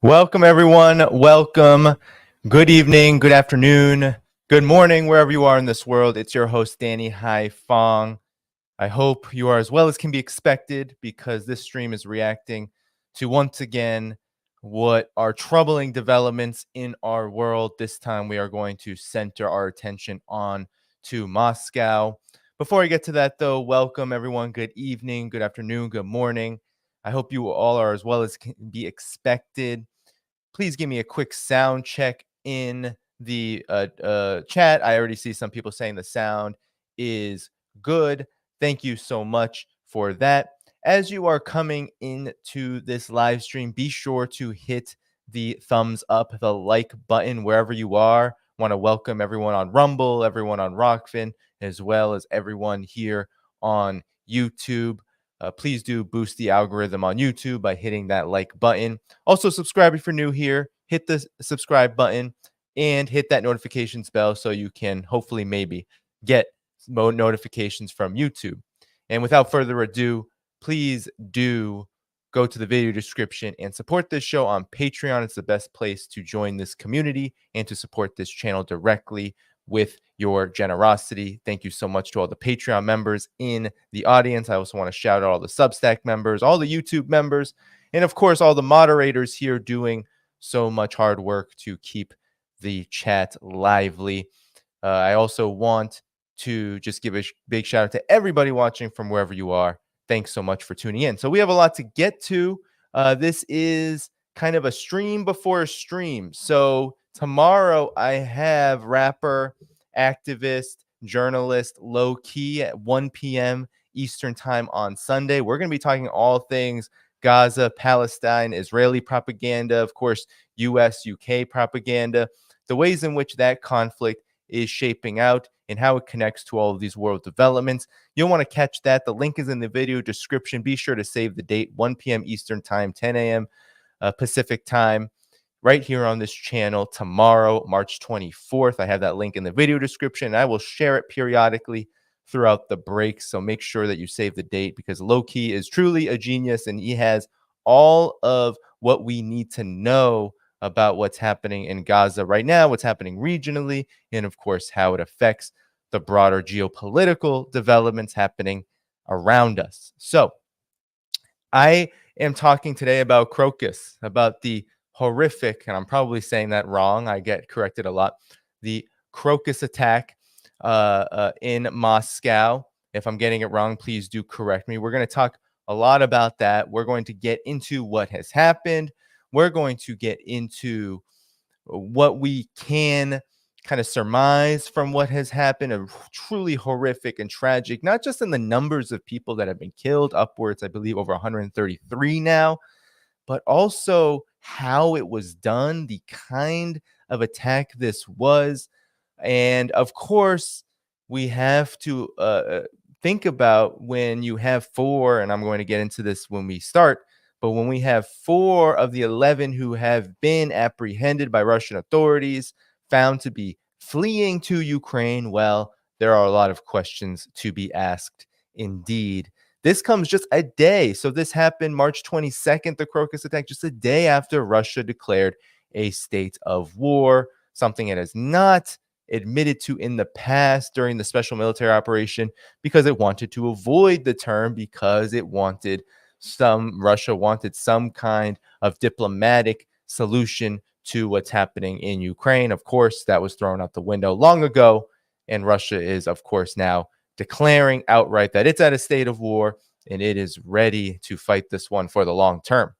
Welcome, everyone. Welcome. Good evening, good afternoon, good morning, wherever you are in this world. It's your host, Danny Dhaiphong. I hope you are as well as can be expected, because this stream is reacting to, once again, what are troubling developments in our world. This time we are going to center our attention on to Moscow. Before I get to that, though, welcome, everyone. Good evening, good afternoon, good morning. I hope you all are as well as can be expected. Please give me a quick sound check in the chat. I already see some people saying the sound is good. Thank you so much for that. As you are coming into this live stream, be sure to hit the thumbs up, the like button wherever you are. Want to welcome everyone on Rumble, everyone on Rockfin, as well as everyone here on YouTube. Please do boost the algorithm on YouTube by hitting that like button. Also, subscribe if you're new here. Hit the subscribe button and hit that notifications bell so you can hopefully maybe get notifications from YouTube. And without further ado, please do go to the video description and support this show on Patreon. It's the best place to join this community and to support this channel directly with your generosity. Thank you so much to all the Patreon members in the audience. I also want to shout out all the Substack members, all the YouTube members, and of course, all the moderators here doing so much hard work to keep the chat lively. I also want to just give a big shout out to everybody watching from wherever you are. Thanks so much for tuning in. So we have a lot to get to. This is kind of a stream before a stream. So tomorrow I have rapper, activist, journalist Low Key at 1 p.m. Eastern time on Sunday. We're going to be talking all things Gaza, Palestine, Israeli propaganda, of course, US, UK propaganda, the ways in which that conflict is shaping out and how it connects to all of these world developments. You'll want to catch that. The link is in the video description. Be sure to save the date, 1 p.m. Eastern time, 10 a.m. Pacific time, right here on this channel tomorrow, March 24th. I have that link in the video description. I will share it periodically throughout the break. So make sure that you save the date, because Low Key is truly a genius and he has all of what we need to know about what's happening in Gaza right now, what's happening regionally, and of course, how it affects the broader geopolitical developments happening around us. So I am talking today about Crocus, about the horrific, and I'm probably saying that wrong, I get corrected a lot, the Crocus attack in Moscow. If I'm getting it wrong, please do correct me. We're going to talk a lot about that. We're going to get into what has happened. We're going to get into what we can kind of surmise from what has happened, a truly horrific and tragic, not just in the numbers of people that have been killed, upwards, I believe, over 133 now, but also how it was done, the kind of attack this was. And of course, we have to think about when you have four, and I'm going to get into this when we start, but when we have 4 of the 11 who have been apprehended by Russian authorities, found to be fleeing to Ukraine, well, there are a lot of questions to be asked indeed. This comes just a day. So this happened March 22nd, the Crocus attack, just a day after Russia declared a state of war, something it has not admitted to in the past during the special military operation, because it wanted to avoid the term, because it wanted Russia wanted some kind of diplomatic solution to what's happening in Ukraine. Of course, that was thrown out the window long ago, and Russia is, of course, now declaring outright that it's at a state of war and it is ready to fight this one for the long term.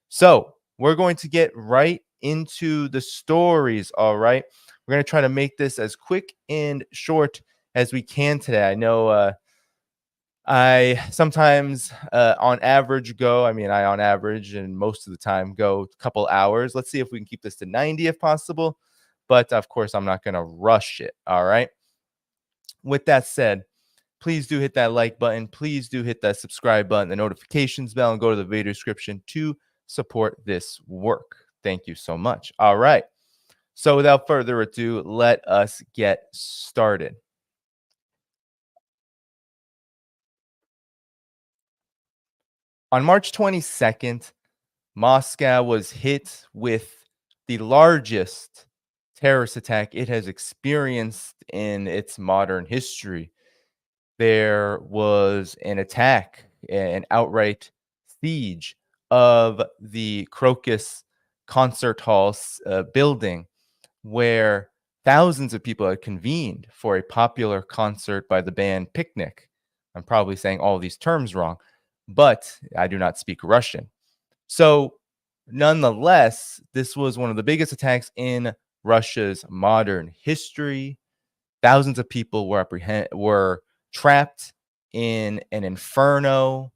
So we're going to get right into the stories, all right? We're going to try to make this as quick and short as we can today. I know I sometimes on average and most of the time go a couple hours. Let's see if we can keep this to 90 if possible. But of course, I'm not going to rush it. All right. With that said, please do hit that like button. Please do hit that subscribe button, the notifications bell, and go to the video description to support this work. Thank you so much. All right. So without further ado, let us get started. On March 22nd, Moscow was hit with the largest terrorist attack it has experienced in its modern history. There was an attack, an outright siege of the Crocus concert hall building, where thousands of people had convened for a popular concert by the band Picnic. I'm probably saying all these terms wrong, but I do not speak Russian. So, nonetheless, this was one of the biggest attacks in Russia's modern history. Thousands of people were trapped in an inferno.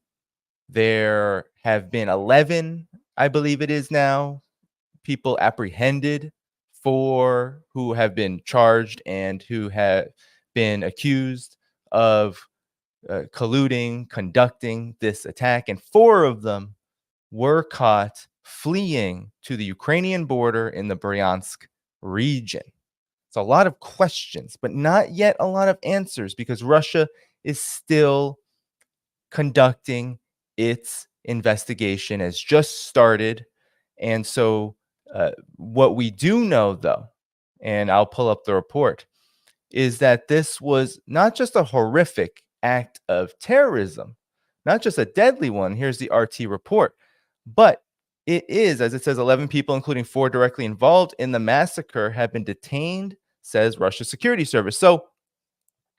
There have been 11, I believe it is now, people apprehended for who have been charged and who have been accused of colluding, conducting this attack. And 4 of them were caught fleeing to the Ukrainian border in the Bryansk region. It's a lot of questions, but not yet a lot of answers because Russia is still conducting its investigation, has just started. And so, what we do know, though, and I'll pull up the report, is that this was not just a horrific act of terrorism, not just a deadly one. Here's the RT report, but it is, as it says, 11 people, including 4 directly involved in the massacre, have been detained, says Russia's security service. So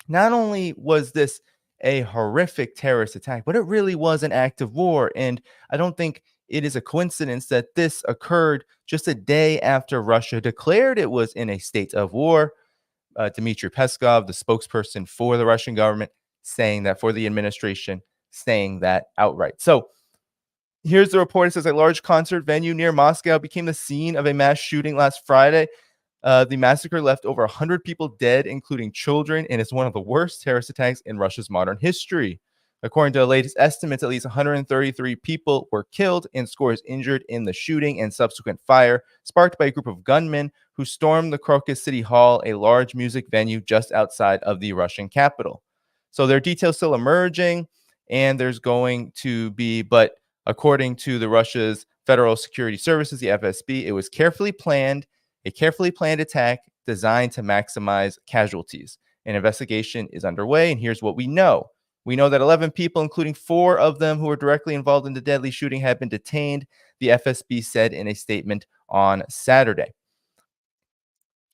not only was this a horrific terrorist attack, but it really was an act of war. And I don't think it is a coincidence that this occurred just a day after Russia declared it was in a state of war. Dmitry Peskov, the spokesperson for the Russian government, saying that, for the administration, saying that outright. So here's the report. It says a large concert venue near Moscow became the scene of a mass shooting last Friday. The massacre left over 100 people dead, including children, and it's one of the worst terrorist attacks in Russia's modern history. According to the latest estimates, at least 133 people were killed and scores injured in the shooting and subsequent fire, sparked by a group of gunmen who stormed the Crocus City Hall, a large music venue just outside of the Russian capital. So there are details still emerging, and there's going to be, but according to the Russia's Federal Security Services, the FSB, it was a carefully planned attack designed to maximize casualties. An investigation is underway, and here's what we know. We know that 11 people, including 4 of them who were directly involved in the deadly shooting, have been detained, the FSB said in a statement on Saturday.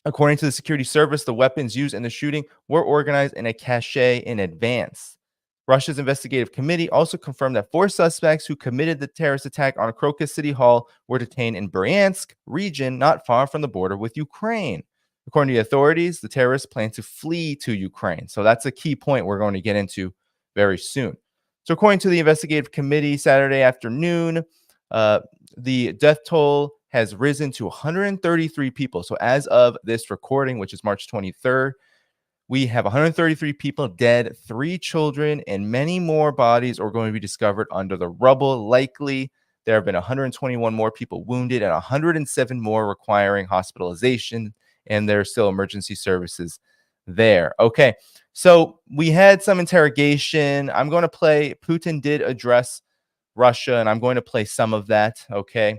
According to the security service, the weapons used in the shooting were organized in a cache in advance. Russia's investigative committee also confirmed that 4 suspects who committed the terrorist attack on Crocus City Hall were detained in Bryansk region, not far from the border with Ukraine. According to the authorities, the terrorists plan to flee to Ukraine. So that's a key point we're going to get into very soon. So according to the investigative committee, Saturday afternoon, the death toll has risen to 133 people. So as of this recording, which is March 23rd, we have 133 people dead, 3 children, and many more bodies are going to be discovered under the rubble. Likely, there have been 121 more people wounded and 107 more requiring hospitalization, and there are still emergency services there. Okay, so we had some interrogation. I'm going to play, Putin did address Russia, and I'm going to play some of that, okay?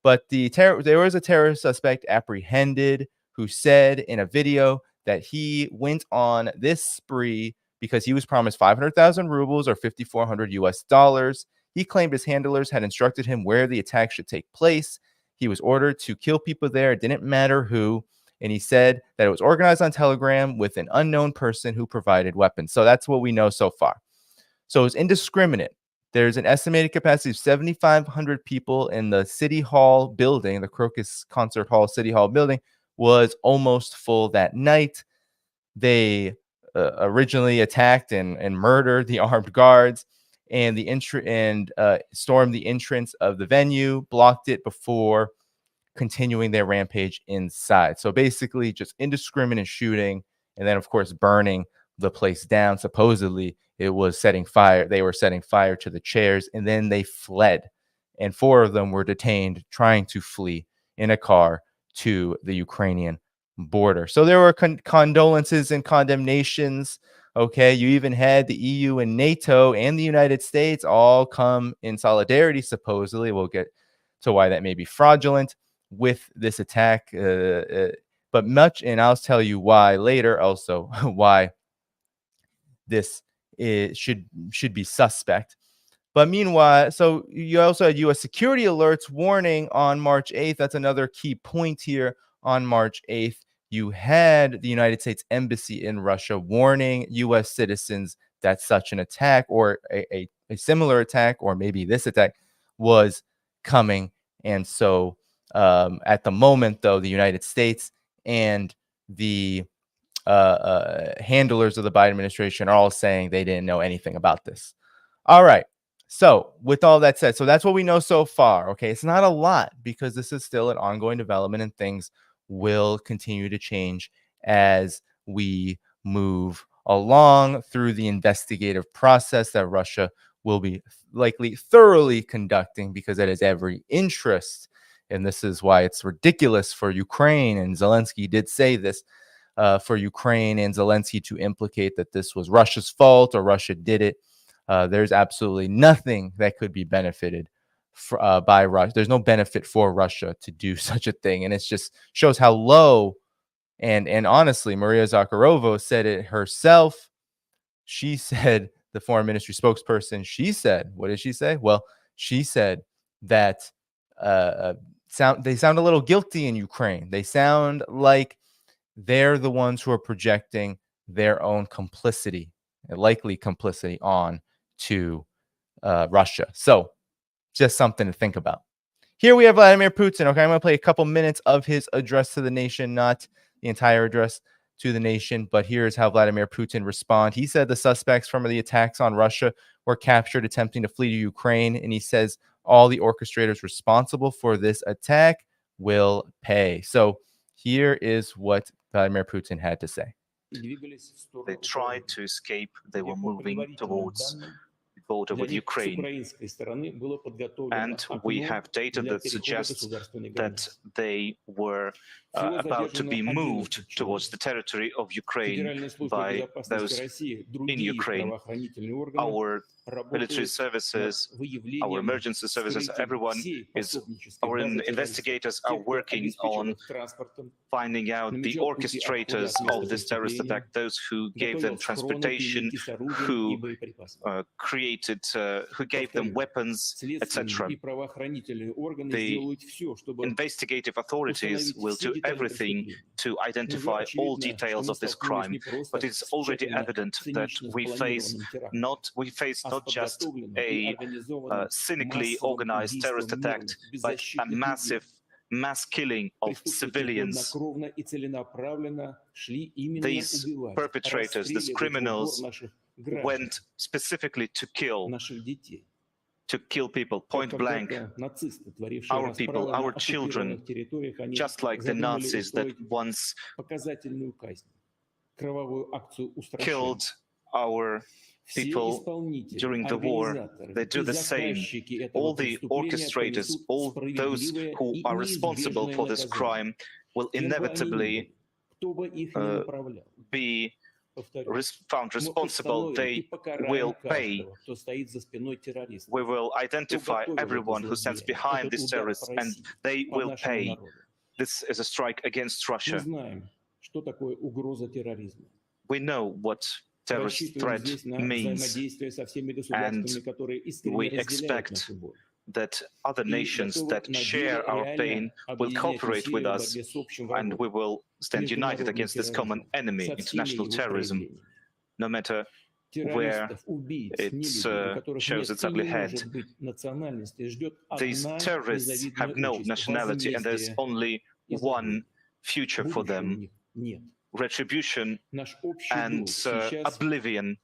But there was a terrorist suspect apprehended who said in a video that he went on this spree because he was promised 500,000 rubles or 5,400 US dollars. He claimed his handlers had instructed him where the attack should take place. He was ordered to kill people there. It didn't matter who. And he said that it was organized on Telegram with an unknown person who provided weapons. So that's what we know so far. So it's indiscriminate. There's an estimated capacity of 7,500 people in the City Hall building. The Crocus Concert Hall, City Hall building was almost full that night. They originally attacked and murdered the armed guards and stormed the entrance of the venue, blocked it before continuing their rampage inside. So basically just indiscriminate shooting, and then of course burning the place down. Supposedly they were setting fire to the chairs, and then they fled, and 4 of them were detained trying to flee in a car to the Ukrainian border. So there were condolences and condemnations. Okay, you even had the EU and NATO and the United States all come in solidarity, supposedly. We'll get to why that may be fraudulent with this attack. But much, and I'll tell you why later also, why this should be suspect. But meanwhile, so you also had U.S. security alerts warning on March 8th. That's another key point here. On March 8th, you had the United States Embassy in Russia warning U.S. citizens that such an attack or a similar attack, or maybe this attack, was coming. And so at the moment, though, the United States and the handlers of the Biden administration are all saying they didn't know anything about this. All right. So with all that said, so that's what we know so far. Okay. It's not a lot because this is still an ongoing development and things will continue to change as we move along through the investigative process that Russia will be likely thoroughly conducting because it has every interest. And this is why it's ridiculous for Ukraine. And Zelensky did say this. For Ukraine and Zelensky to implicate that this was Russia's fault or Russia did it. There's absolutely nothing that could be benefited by Russia. There's no benefit for Russia to do such a thing. And it just shows how low, and honestly, Maria Zakharova said it herself. She said, the foreign ministry spokesperson, she said, what did she say? Well, she said that they sound a little guilty in Ukraine. They sound like they're the ones who are projecting their own complicity, likely complicity, on to Russia. So just something to think about. Here we have Vladimir Putin. Okay, I'm going to play a couple minutes of his address to the nation, not the entire address to the nation, but here's how Vladimir Putin responded. He said the suspects from the attacks on Russia were captured attempting to flee to Ukraine, and he says all the orchestrators responsible for this attack will pay. So here is what Vladimir Putin had to say. They tried to escape. They were moving towards the border with Ukraine. And we have data that suggests that they were about to be moved towards the territory of Ukraine by those in Ukraine. Our military services, our emergency services, our investigators are working on finding out the orchestrators of this terrorist attack, those who gave them transportation, who gave them weapons, etc. The investigative authorities will do everything to identify all details of this crime, but it's already evident that we face not just a cynically organized terrorist attack, but a mass killing of civilians. These perpetrators, these criminals, went specifically to kill people point blank, our people, our children, just like the Nazis that once killed our people during the war. They do the same. All the orchestrators, all those who are responsible for this crime will inevitably be found responsible. They will pay. We will identify everyone who stands behind these terrorists, and they will pay. This is a strike against Russia. We know what terrorist threat means, and we expect that other nations that share our pain will cooperate with us, and we will stand united against this common enemy, international terrorism, no matter where it shows its ugly head. These terrorists have no nationality, and there's only one future for them: retribution and oblivion.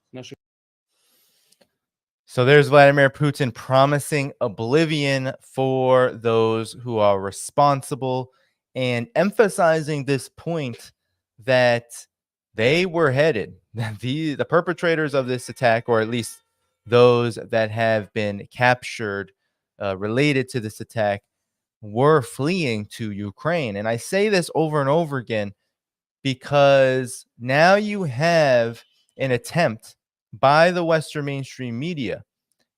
So there's Vladimir Putin promising oblivion for those who are responsible and emphasizing this point that they were headed, the perpetrators of this attack, or at least those that have been captured related to this attack, were fleeing to Ukraine. And I say this over and over again because now you have an attempt by the Western mainstream media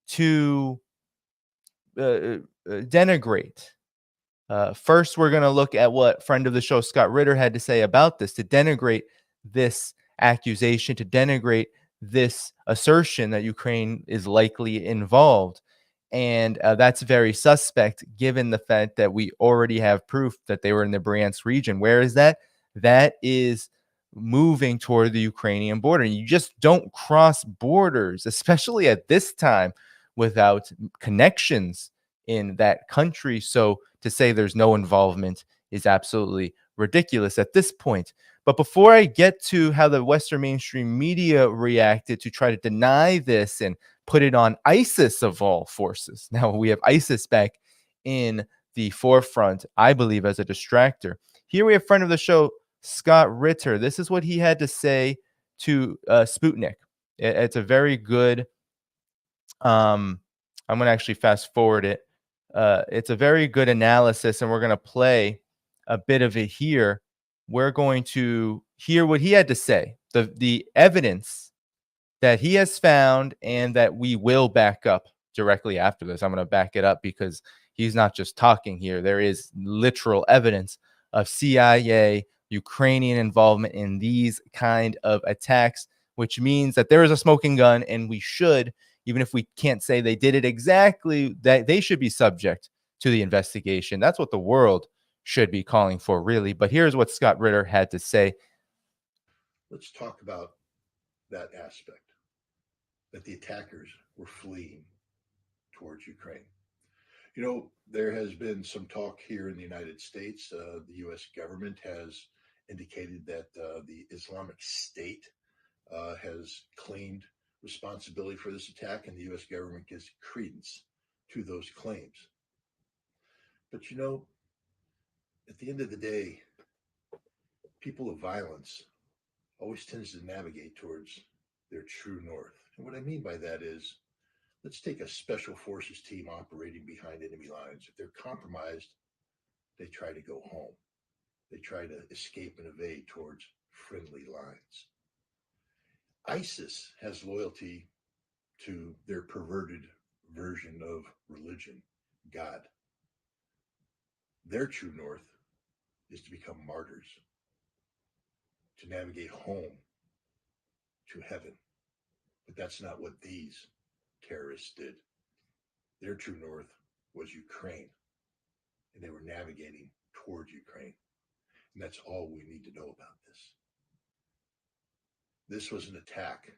to denigrate. First, we're going to look at what friend of the show, Scott Ritter, had to say about this, to denigrate this accusation, to denigrate this assertion that Ukraine is likely involved. And that's very suspect given the fact that we already have proof that they were in the Bryansk region. Where is that? That is moving toward the Ukrainian border. You just don't cross borders, especially at this time, without connections in that country. So to say there's no involvement is absolutely ridiculous at this point. But before I get to how the Western mainstream media reacted to try to deny this and put it on ISIS of all forces, now we have ISIS back in the forefront, I believe, as a distractor. Here we have friend of the show, Scott Ritter. This is what he had to say to Sputnik. It's a very good, I'm going to actually fast forward it. It's a very good analysis, and we're going to play a bit of it here. We're going to hear what he had to say, the evidence that he has found, and that we will back up directly after this. I'm going to back it up because he's not just talking here. There is literal evidence of CIA, Ukrainian involvement in these kind of attacks, which means that there is a smoking gun, and we should, even if we can't say they did it exactly, that they should be subject to the investigation. That's what the world should be calling for, really. But here's what Scott Ritter had to say. Let's talk about that aspect, that the attackers were fleeing towards Ukraine. You know, there has been some talk here in the United States. The U.S. government has indicated that the Islamic State has claimed responsibility for this attack, and the U.S. government gives credence to those claims. But you know, at the end of the day, people of violence always tends to navigate towards their true north. And what I mean by that is, let's take a special forces team operating behind enemy lines. If they're compromised, they try to go home. They try to escape and evade towards friendly lines. ISIS has loyalty to their perverted version of religion, God. Their true north is to become martyrs, to navigate home to heaven. But that's not what these terrorists did. Their true north was Ukraine, and they were navigating towards Ukraine. And that's all we need to know about this. This was an attack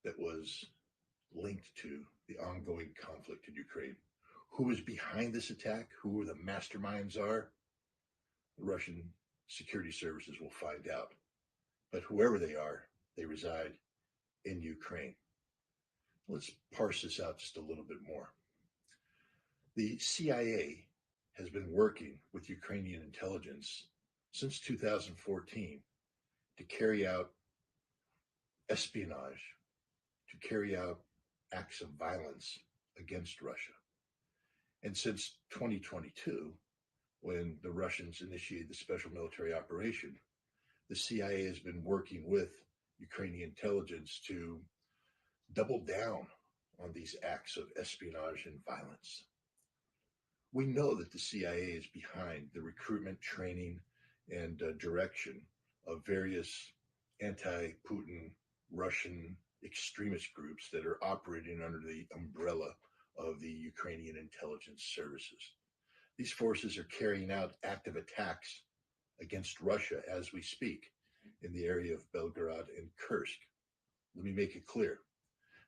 that was linked to the ongoing conflict in Ukraine. Who is behind this attack, who the masterminds are, the Russian security services will find out. But whoever they are, they reside in Ukraine. Let's parse this out just a little bit more. The CIA has been working with Ukrainian intelligence since 2014 to carry out espionage, to carry out acts of violence against Russia. And since 2022, when the Russians initiated the special military operation, the CIA has been working with Ukrainian intelligence to double down on these acts of espionage and violence. We know that the CIA is behind the recruitment, training, and direction of various anti-Putin Russian extremist groups that are operating under the umbrella of the Ukrainian intelligence services. These forces are carrying out active attacks against Russia as we speak in the area of Belgorod and Kursk. Let me make it clear.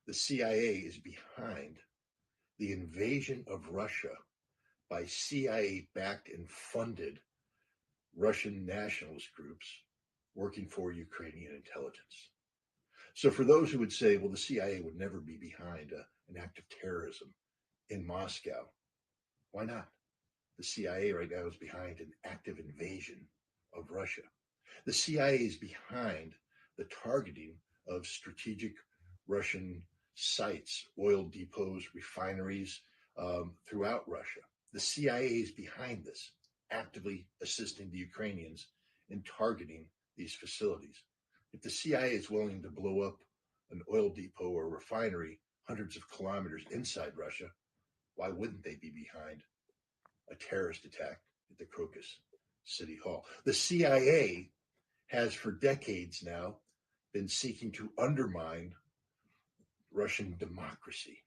The CIA is behind the invasion of Russia by CIA-backed and funded Russian nationalist groups working for Ukrainian intelligence. So for those who would say, well, the CIA would never be behind an act of terrorism in Moscow, why not? The CIA right now is behind an active invasion of Russia. The CIA is behind the targeting of strategic Russian sites, oil depots, refineries throughout Russia. The CIA is behind this, actively assisting the Ukrainians in targeting these facilities. If the CIA is willing to blow up an oil depot or refinery hundreds of kilometers inside Russia, Why wouldn't they be behind a terrorist attack at the Crocus City Hall? The CIA has for decades now been seeking to undermine Russian democracy,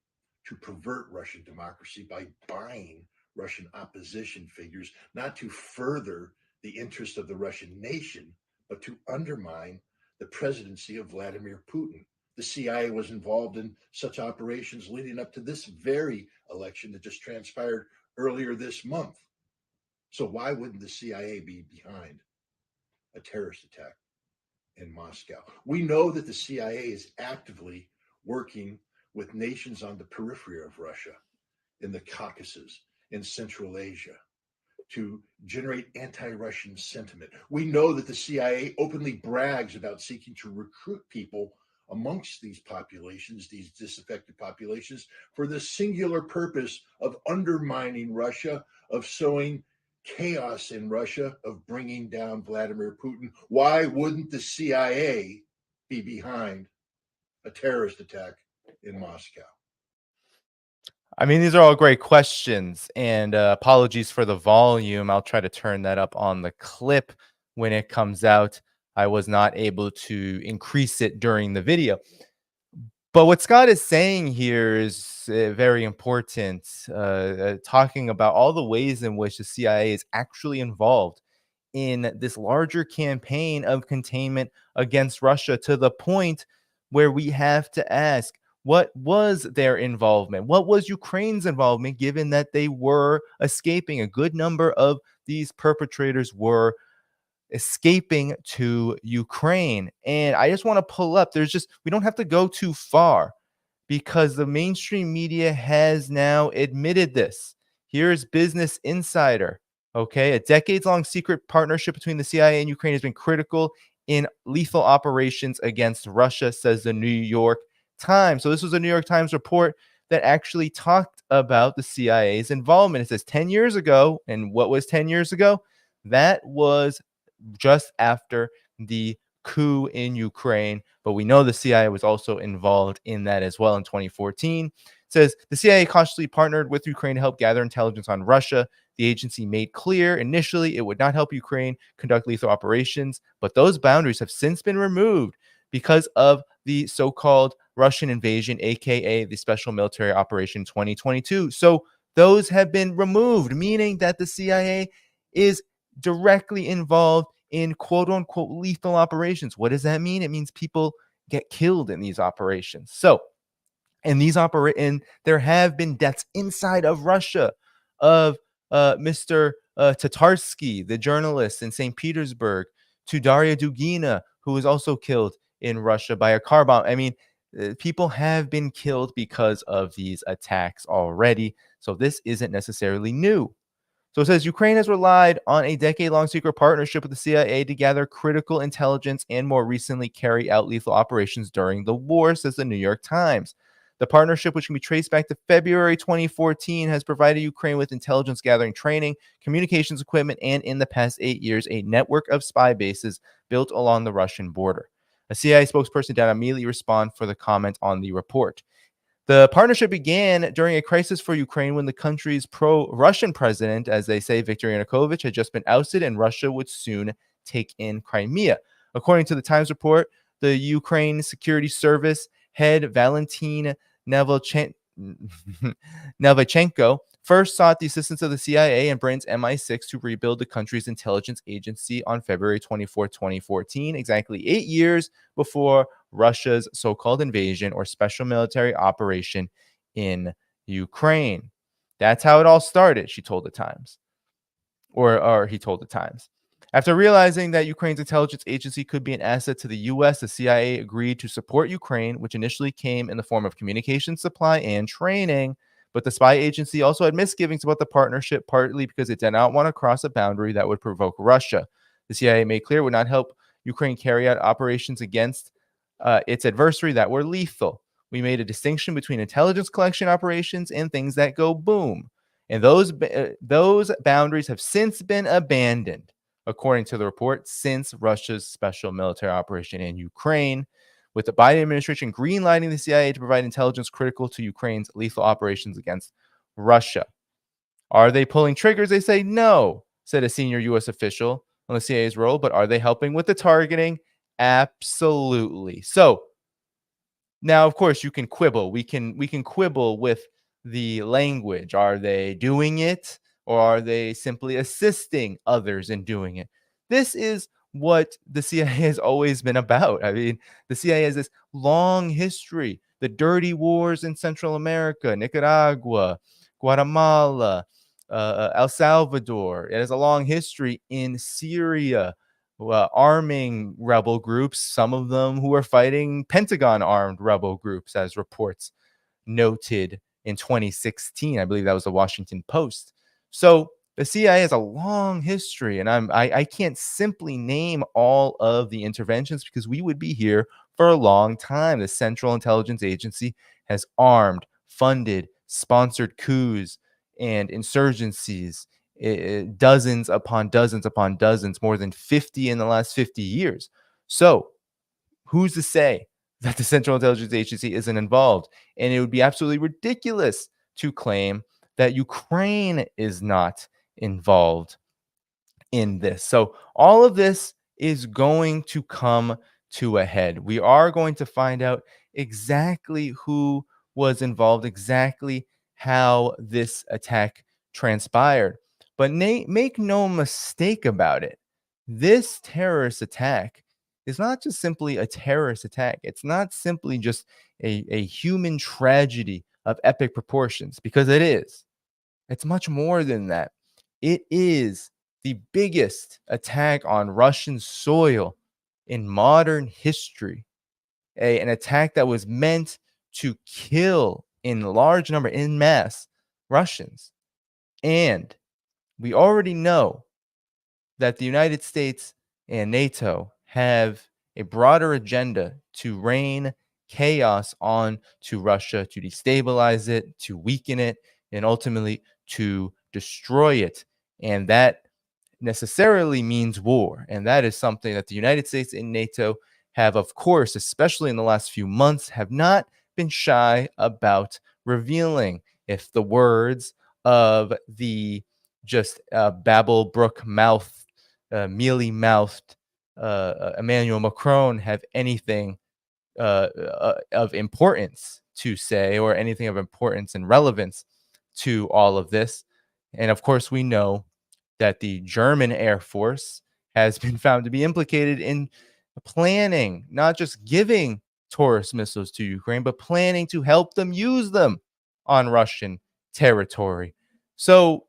to pervert Russian democracy by buying Russian opposition figures, not to further the interest of the Russian nation, but to undermine the presidency of Vladimir Putin. The CIA was involved in such operations leading up to this very election that just transpired earlier this month. So why wouldn't the CIA be behind a terrorist attack in Moscow? We know that the CIA is actively working with nations on the periphery of Russia, in the Caucasus, in Central Asia, to generate anti-Russian sentiment. We know that the CIA openly brags about seeking to recruit people amongst these populations, these disaffected populations, for the singular purpose of undermining Russia, of sowing chaos in Russia, of bringing down Vladimir Putin. Why wouldn't the CIA be behind a terrorist attack in Moscow? I mean, these are all great questions, and apologies for the volume. I'll try to turn that up on the clip when it comes out. I was not able to increase it during the video. But what Scott is saying here is very important, talking about all the ways in which the CIA is actually involved in this larger campaign of containment against Russia, to the point where we have to ask, what was their involvement? What was Ukraine's involvement, given that they were escaping? A good number of these perpetrators were escaping to Ukraine. And I just want to pull up, we don't have to go too far, because the mainstream media has now admitted this. Here's Business Insider. Okay, a decades-long secret partnership between the CIA and Ukraine has been critical in lethal operations against Russia, says the New York Times. So this was a New York Times report that actually talked about the CIA's involvement. It says 10 years ago, and what was 10 years ago? That was just after the coup in Ukraine, but we know the CIA was also involved in that as well in 2014. It says the CIA cautiously partnered with Ukraine to help gather intelligence on Russia. The agency made clear initially it would not help Ukraine conduct lethal operations, but those boundaries have since been removed because of the so-called Russian invasion, aka the Special Military Operation 2022. So those have been removed, meaning that the CIA is directly involved in quote-unquote lethal operations. What does that mean? It means people get killed in these operations. So, and there have been deaths inside of Russia of Mr. Tatarsky, the journalist in St. Petersburg, to Daria Dugina, who was also killed in Russia by a car bomb. I mean, people have been killed because of these attacks already. So this isn't necessarily new. So it says Ukraine has relied on a decade-long secret partnership with the CIA to gather critical intelligence and more recently carry out lethal operations during the war, says the New York Times. The partnership, which can be traced back to February 2014, has provided Ukraine with intelligence gathering training, communications equipment, and in the past 8 years, a network of spy bases built along the Russian border. A CIA spokesperson did not immediately respond for the comment on the report. The partnership began during a crisis for Ukraine when the country's pro-Russian president, as they say, Viktor Yanukovych, had just been ousted and Russia would soon take in Crimea. According to the Times report, the Ukraine Security Service head Valentin Navalchenko first sought the assistance of the CIA and Britain's MI6 to rebuild the country's intelligence agency on February 24, 2014, exactly 8 years before Russia's so-called invasion or special military operation in Ukraine. That's how it all started, she told the Times. Or he told the Times. After realizing that Ukraine's intelligence agency could be an asset to the U.S., the CIA agreed to support Ukraine, which initially came in the form of communication supply and training. But the spy agency also had misgivings about the partnership, partly because it did not want to cross a boundary that would provoke Russia. The CIA made clear it would not help Ukraine carry out operations against its adversary that were lethal. We made a distinction between intelligence collection operations and things that go boom. And those boundaries have since been abandoned, according to the report, since Russia's special military operation in Ukraine, with the Biden administration greenlighting the CIA to provide intelligence critical to Ukraine's lethal operations against Russia. Are they pulling triggers? They say no, said a senior U.S. official on the CIA's role. But are they helping with the targeting? Absolutely. So now, of course, you can quibble. We can quibble with the language. Are they doing it, or are they simply assisting others in doing it? This is what the CIA has always been about. I mean, the CIA has this long history. The dirty wars in Central America, Nicaragua, Guatemala, El Salvador. It has a long history in Syria, arming rebel groups, some of them who are fighting Pentagon armed rebel groups, as reports noted in 2016. I believe that was the Washington Post. So the CIA has a long history, and I can't simply name all of the interventions because we would be here for a long time. The Central Intelligence Agency has armed, funded, sponsored coups and insurgencies, dozens upon dozens, more than 50 in the last 50 years. So who's to say that the Central Intelligence Agency isn't involved? And it would be absolutely ridiculous to claim that Ukraine is not involved in this. So all of this is going to come to a head. We are going to find out exactly who was involved, exactly how this attack transpired. But make no mistake about it. This terrorist attack is not just simply a terrorist attack. It's not simply just a human tragedy of epic proportions, because it is. It's much more than that. It is the biggest attack on Russian soil in modern history. An attack that was meant to kill in large number, in mass, Russians. And we already know that the United States and NATO have a broader agenda to rain chaos on to Russia, to destabilize it, to weaken it, and ultimately to destroy it. And that necessarily means war. And that is something that the United States and NATO have, of course, especially in the last few months, have not been shy about revealing. If the words of the just babble brook mouth, mealy mouthed Emmanuel Macron have anything of importance to say, or anything of importance and relevance to all of this. And of course, we know that the German Air Force has been found to be implicated in planning, not just giving Taurus missiles to Ukraine, but planning to help them use them on Russian territory. So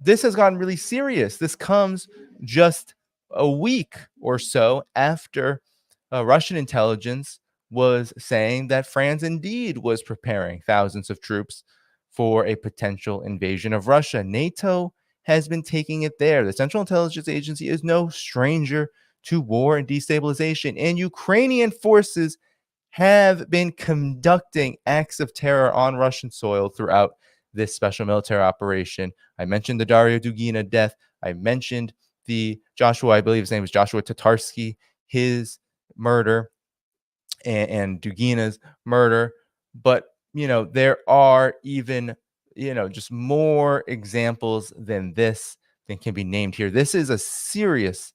this has gotten really serious. This comes just a week or so after Russian intelligence was saying that France indeed was preparing thousands of troops for a potential invasion of Russia. NATO has been taking it there. The Central Intelligence Agency is no stranger to war and destabilization, and Ukrainian forces have been conducting acts of terror on Russian soil throughout this special military operation. I mentioned the Dario Dugina death. I mentioned the Joshua, I believe his name was Joshua Tatarsky, his murder, and Dugina's murder. But, there are even, just more examples than this than can be named here. This is a serious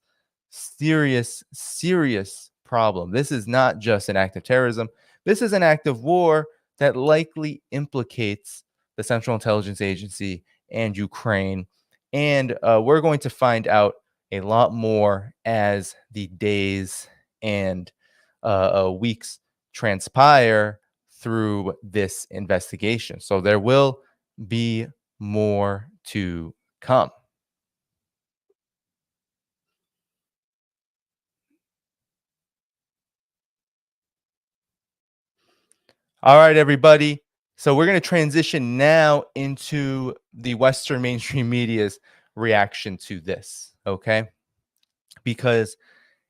problem. This is not just an act of terrorism. This is an act of war that likely implicates the Central Intelligence Agency and Ukraine. And we're going to find out a lot more as the days and weeks transpire through this investigation. So there will be more to come. All right, everybody. So we're going to transition now into the Western mainstream media's reaction to this, okay? Because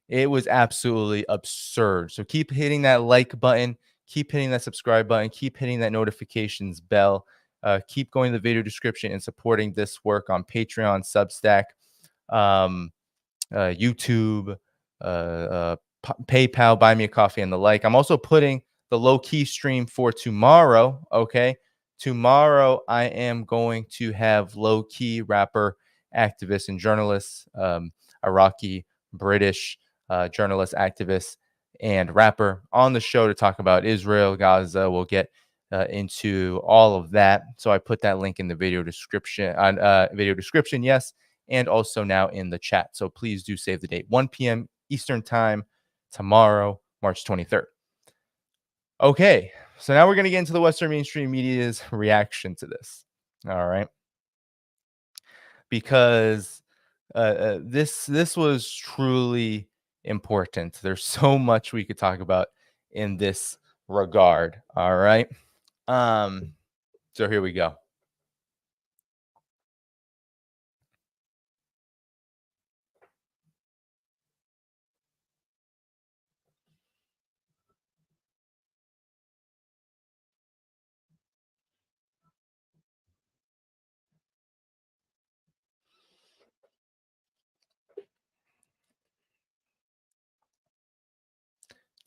it was absolutely absurd. So keep hitting that like button, keep hitting that subscribe button, keep hitting that notifications bell. Keep going to the video description and supporting this work on Patreon, Substack, YouTube, PayPal, Buy Me a Coffee, and the like. I'm also putting the low-key stream for tomorrow, okay, Tomorrow, I am going to have low-key rapper, activists, and journalists, Iraqi, British journalist, activist, and rapper on the show to talk about Israel, Gaza. We'll get into all of that. So I put that link in the video description, yes, and also now in the chat. So please do save the date, 1 p.m. Eastern Time tomorrow, March 23rd. Okay, so now we're going to get into the Western mainstream media's reaction to this. All right, because this was truly important. There's so much we could talk about in this regard. All right, so here we go.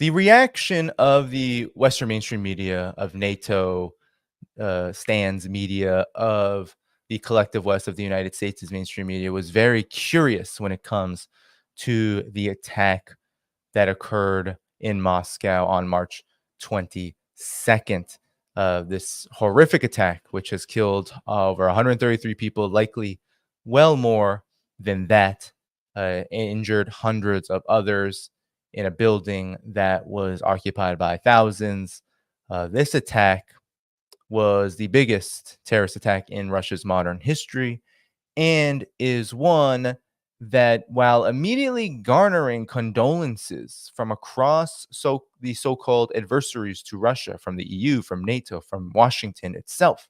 The reaction of the Western mainstream media, of NATO, stands media, of the collective West, of the United States' mainstream media, was very curious when it comes to the attack that occurred in Moscow on March 22nd. This horrific attack, which has killed over 133 people, likely well more than that, injured hundreds of others in a building that was occupied by thousands. This attack was the biggest terrorist attack in Russia's modern history, and is one that, while immediately garnering condolences from across the so-called adversaries to Russia, from the EU, from NATO, from Washington itself.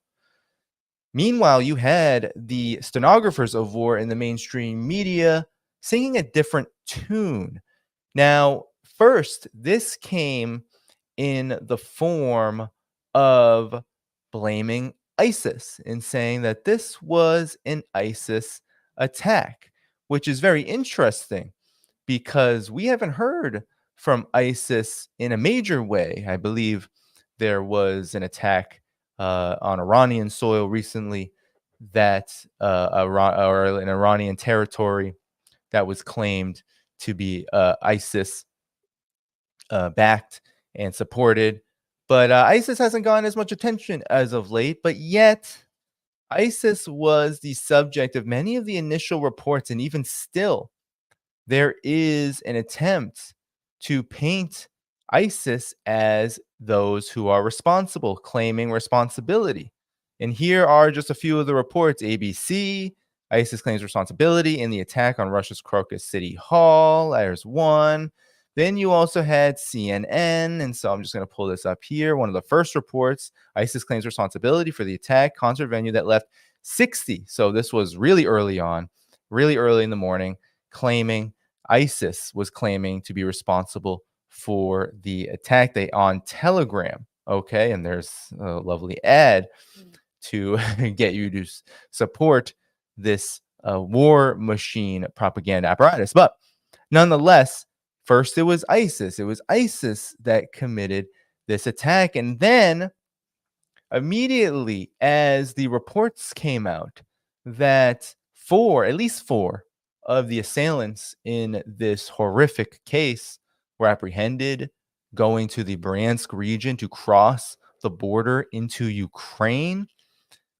Meanwhile, you had the stenographers of war in the mainstream media singing a different tune. Now, first, this came in the form of blaming ISIS and saying that this was an ISIS attack, which is very interesting because we haven't heard from ISIS in a major way. I believe there was an attack on Iranian soil recently, that or in Iranian territory, that was claimed to be ISIS backed and supported. But ISIS hasn't gotten as much attention as of late, but yet ISIS was the subject of many of the initial reports, and even still, there is an attempt to paint ISIS as those who are responsible, claiming responsibility. And here are just a few of the reports. ABC, ISIS claims responsibility in the attack on Russia's Crocus City Hall. There's one. Then you also had CNN, and so I'm just going to pull this up here. One of the first reports, ISIS claims responsibility for the attack, concert venue that left 60. So this was really early on, really early in the morning, claiming ISIS was claiming to be responsible for the attack. They on Telegram, okay, and there's a lovely ad to get you to support this war machine propaganda apparatus. But nonetheless, first it was ISIS. It was ISIS that committed this attack. And then immediately, as the reports came out that at least four of the assailants in this horrific case were apprehended, going to the Bryansk region to cross the border into Ukraine,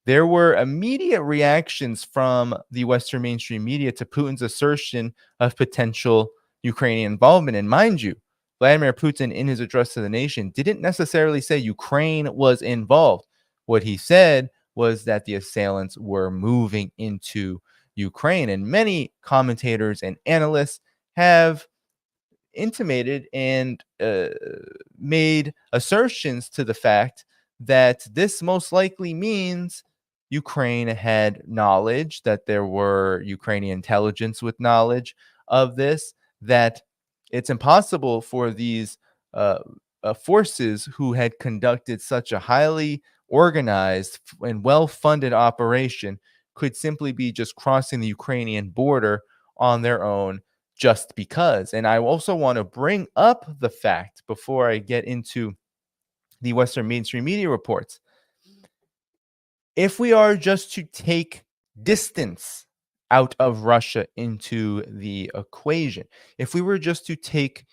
there were immediate reactions from the Western mainstream media to Putin's assertion of potential Ukrainian involvement. And mind you, Vladimir Putin, in his address to the nation, didn't necessarily say Ukraine was involved. What he said was that the assailants were moving into Ukraine. And many commentators and analysts have intimated and made assertions to the fact that this most likely means Ukraine had knowledge, that there were Ukrainian intelligence with knowledge of this, that it's impossible for these forces who had conducted such a highly organized and well-funded operation could simply be just crossing the Ukrainian border on their own just because. And I also want to bring up the fact, before I get into the Western mainstream media reports, if we are just to take distance out of Russia into the equation, if we were just to take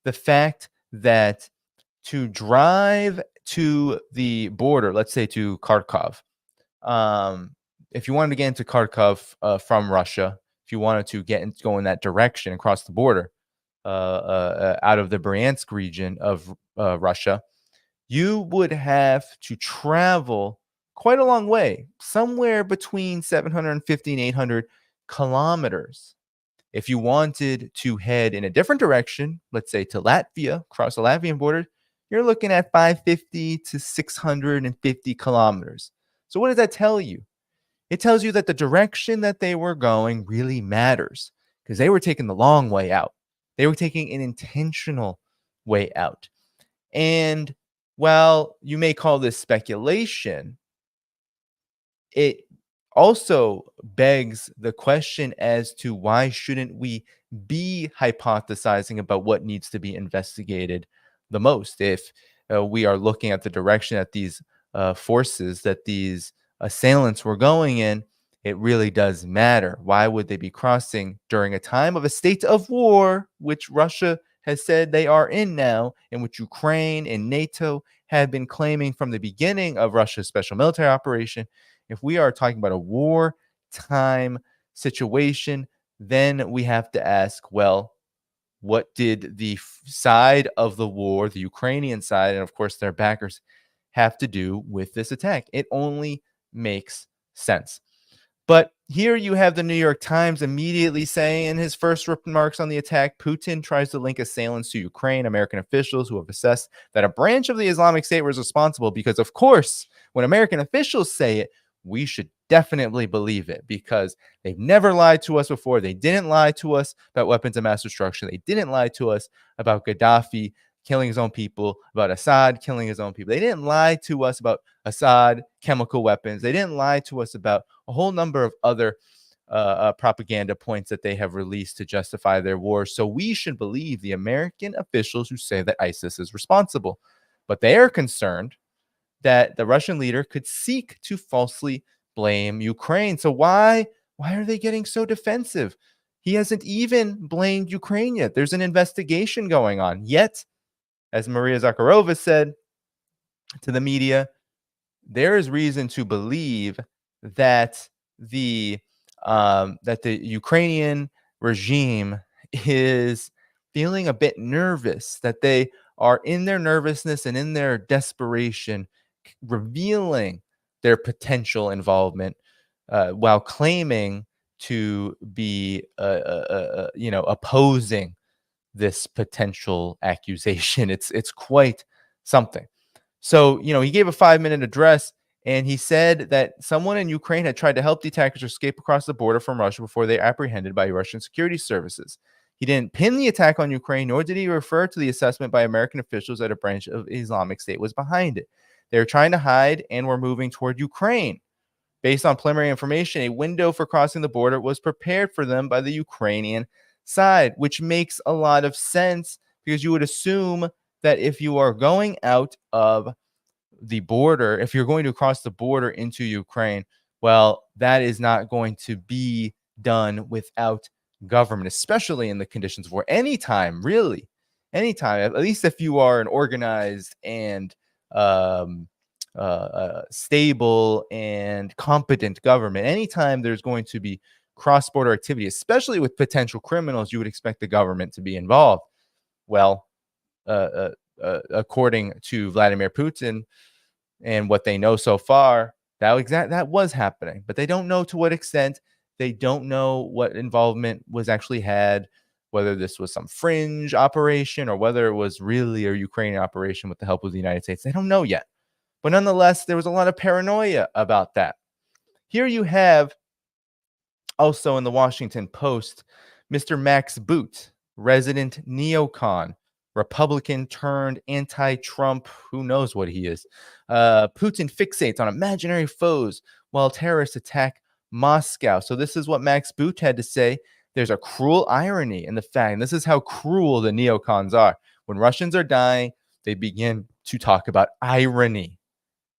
the fact that to drive to the border, let's say to Kharkov, if you wanted to get into Kharkov from Russia, if you wanted to go in that direction across the border out of the Bryansk region of Russia, you would have to travel quite a long way, somewhere between 750 and 800 kilometers. If you wanted to head in a different direction, let's say to Latvia, cross the Latvian border, you're looking at 550 to 650 kilometers. So what does that tell you? It tells you that the direction that they were going really matters, because they were taking the long way out. They were taking an intentional way out. And while you may call this speculation, it also begs the question as to why shouldn't we be hypothesizing about what needs to be investigated the most if we are looking at the direction that these forces, that these assailants were going in. It really does matter. Why would they be crossing during a time of a state of war, which Russia has said they are in now, in which Ukraine and NATO had been claiming from the beginning of Russia's special military operation? If we are talking about a wartime situation, then we have to ask, well, what did the side of the war, the Ukrainian side, and of course their backers, have to do with this attack? It only makes sense. But here you have the New York Times immediately saying in his first remarks on the attack, Putin tries to link assailants to Ukraine. American officials who have assessed that a branch of the Islamic State was responsible, because, of course, when American officials say it, we should definitely believe it, because they've never lied to us before. They didn't lie to us about weapons of mass destruction. They didn't lie to us about Gaddafi killing his own people, about Assad killing his own people. They didn't lie to us about Assad chemical weapons. They didn't lie to us about a whole number of other propaganda points that they have released to justify their war. So we should believe the American officials who say that ISIS is responsible. But they are concerned that the Russian leader could seek to falsely blame Ukraine. So why are they getting so defensive? He hasn't even blamed Ukraine yet. There's an investigation going on. Yet, as Maria Zakharova said to the media, there is reason to believe that the Ukrainian regime is feeling a bit nervous, that they are in their nervousness and in their desperation revealing their potential involvement while claiming to be opposing this potential accusation. It's quite something. So, he gave a 5-minute address, and he said that someone in Ukraine had tried to help the attackers escape across the border from Russia before they were apprehended by Russian security services. He didn't pin the attack on Ukraine, nor did he refer to the assessment by American officials that a branch of Islamic State was behind it. They were trying to hide and were moving toward Ukraine. Based on preliminary information, a window for crossing the border was prepared for them by the Ukrainian side, which makes a lot of sense, because you would assume that if you are going out of the border, if you're going to cross the border into Ukraine, well, that is not going to be done without government, especially in the conditions of war. Anytime, at least if you are an organized and stable and competent government, anytime there's going to be cross-border activity, especially with potential criminals, you would expect the government to be involved. Well, according to Vladimir Putin and what they know so far, that was happening, but they don't know to what extent. They don't know what involvement was actually had, whether this was some fringe operation or whether it was really a Ukrainian operation with the help of the United States. They don't know yet. But nonetheless, there was a lot of paranoia about that. Here you have also in the Washington Post, Mr. Max Boot, resident neocon, Republican turned anti-Trump, who knows what he is. Putin fixates on imaginary foes while terrorists attack Moscow. So this is what Max Boot had to say. There's a cruel irony in the fact, and this is how cruel the neocons are. When Russians are dying, they begin to talk about irony,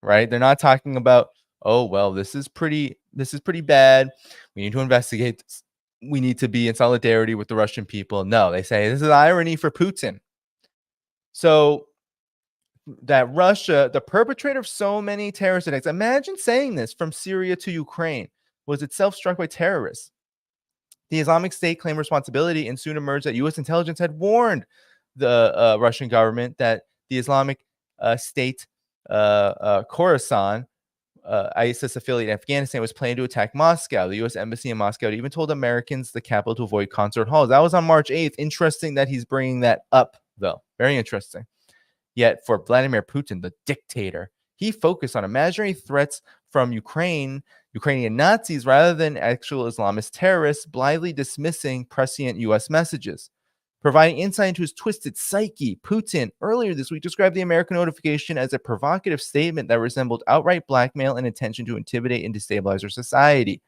right? They're not talking about, oh, well, this is pretty bad. We need to investigate this. We need to be in solidarity with the Russian people. No, they say this is irony for Putin. So that Russia, the perpetrator of so many terrorist attacks, imagine saying this, from Syria to Ukraine, was itself struck by terrorists. The Islamic State claimed responsibility, and soon emerged that U.S. intelligence had warned the Russian government that the Islamic State Khorasan ISIS affiliate in Afghanistan was planning to attack Moscow. The U.S. Embassy in Moscow even told Americans the capital to avoid concert halls. That was on March 8th. Interesting that he's bringing that up, though. Very interesting. Yet for Vladimir Putin, the dictator, he focused on imaginary threats from Ukrainian Nazis rather than actual Islamist terrorists, blithely dismissing prescient U.S. messages. Providing insight into his twisted psyche, Putin earlier this week described the American notification as a provocative statement that resembled outright blackmail and intention to intimidate and destabilize our society.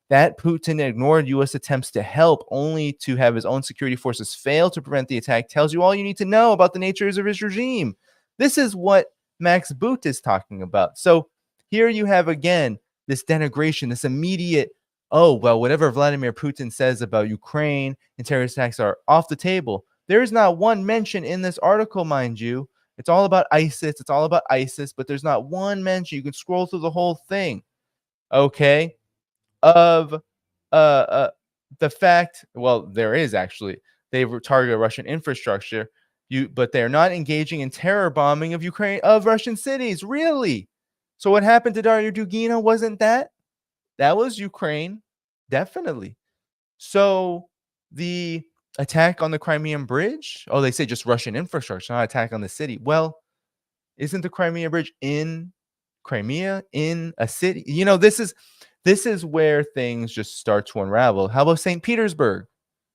That Putin ignored U.S. attempts to help, only to have his own security forces fail to prevent the attack, tells you all you need to know about the nature of his regime. This is what Max Boot is talking about. So here you have, again, this denigration, this immediate, oh, well, whatever Vladimir Putin says about Ukraine and terrorist attacks are off the table. There is not one mention in this article, mind you. It's all about ISIS. It's all about ISIS, but there's not one mention. You can scroll through the whole thing, okay, of the fact, well, there is actually, they target Russian infrastructure, but they're not engaging in terror bombing of Ukraine, of Russian cities. Really? So what happened to Daria Dugina wasn't that? That was Ukraine, definitely. So the attack on the Crimean Bridge, oh, they say just Russian infrastructure, not attack on the city. Well, isn't the Crimean Bridge in Crimea, in a city? You know, this is where things just start to unravel. How about St. Petersburg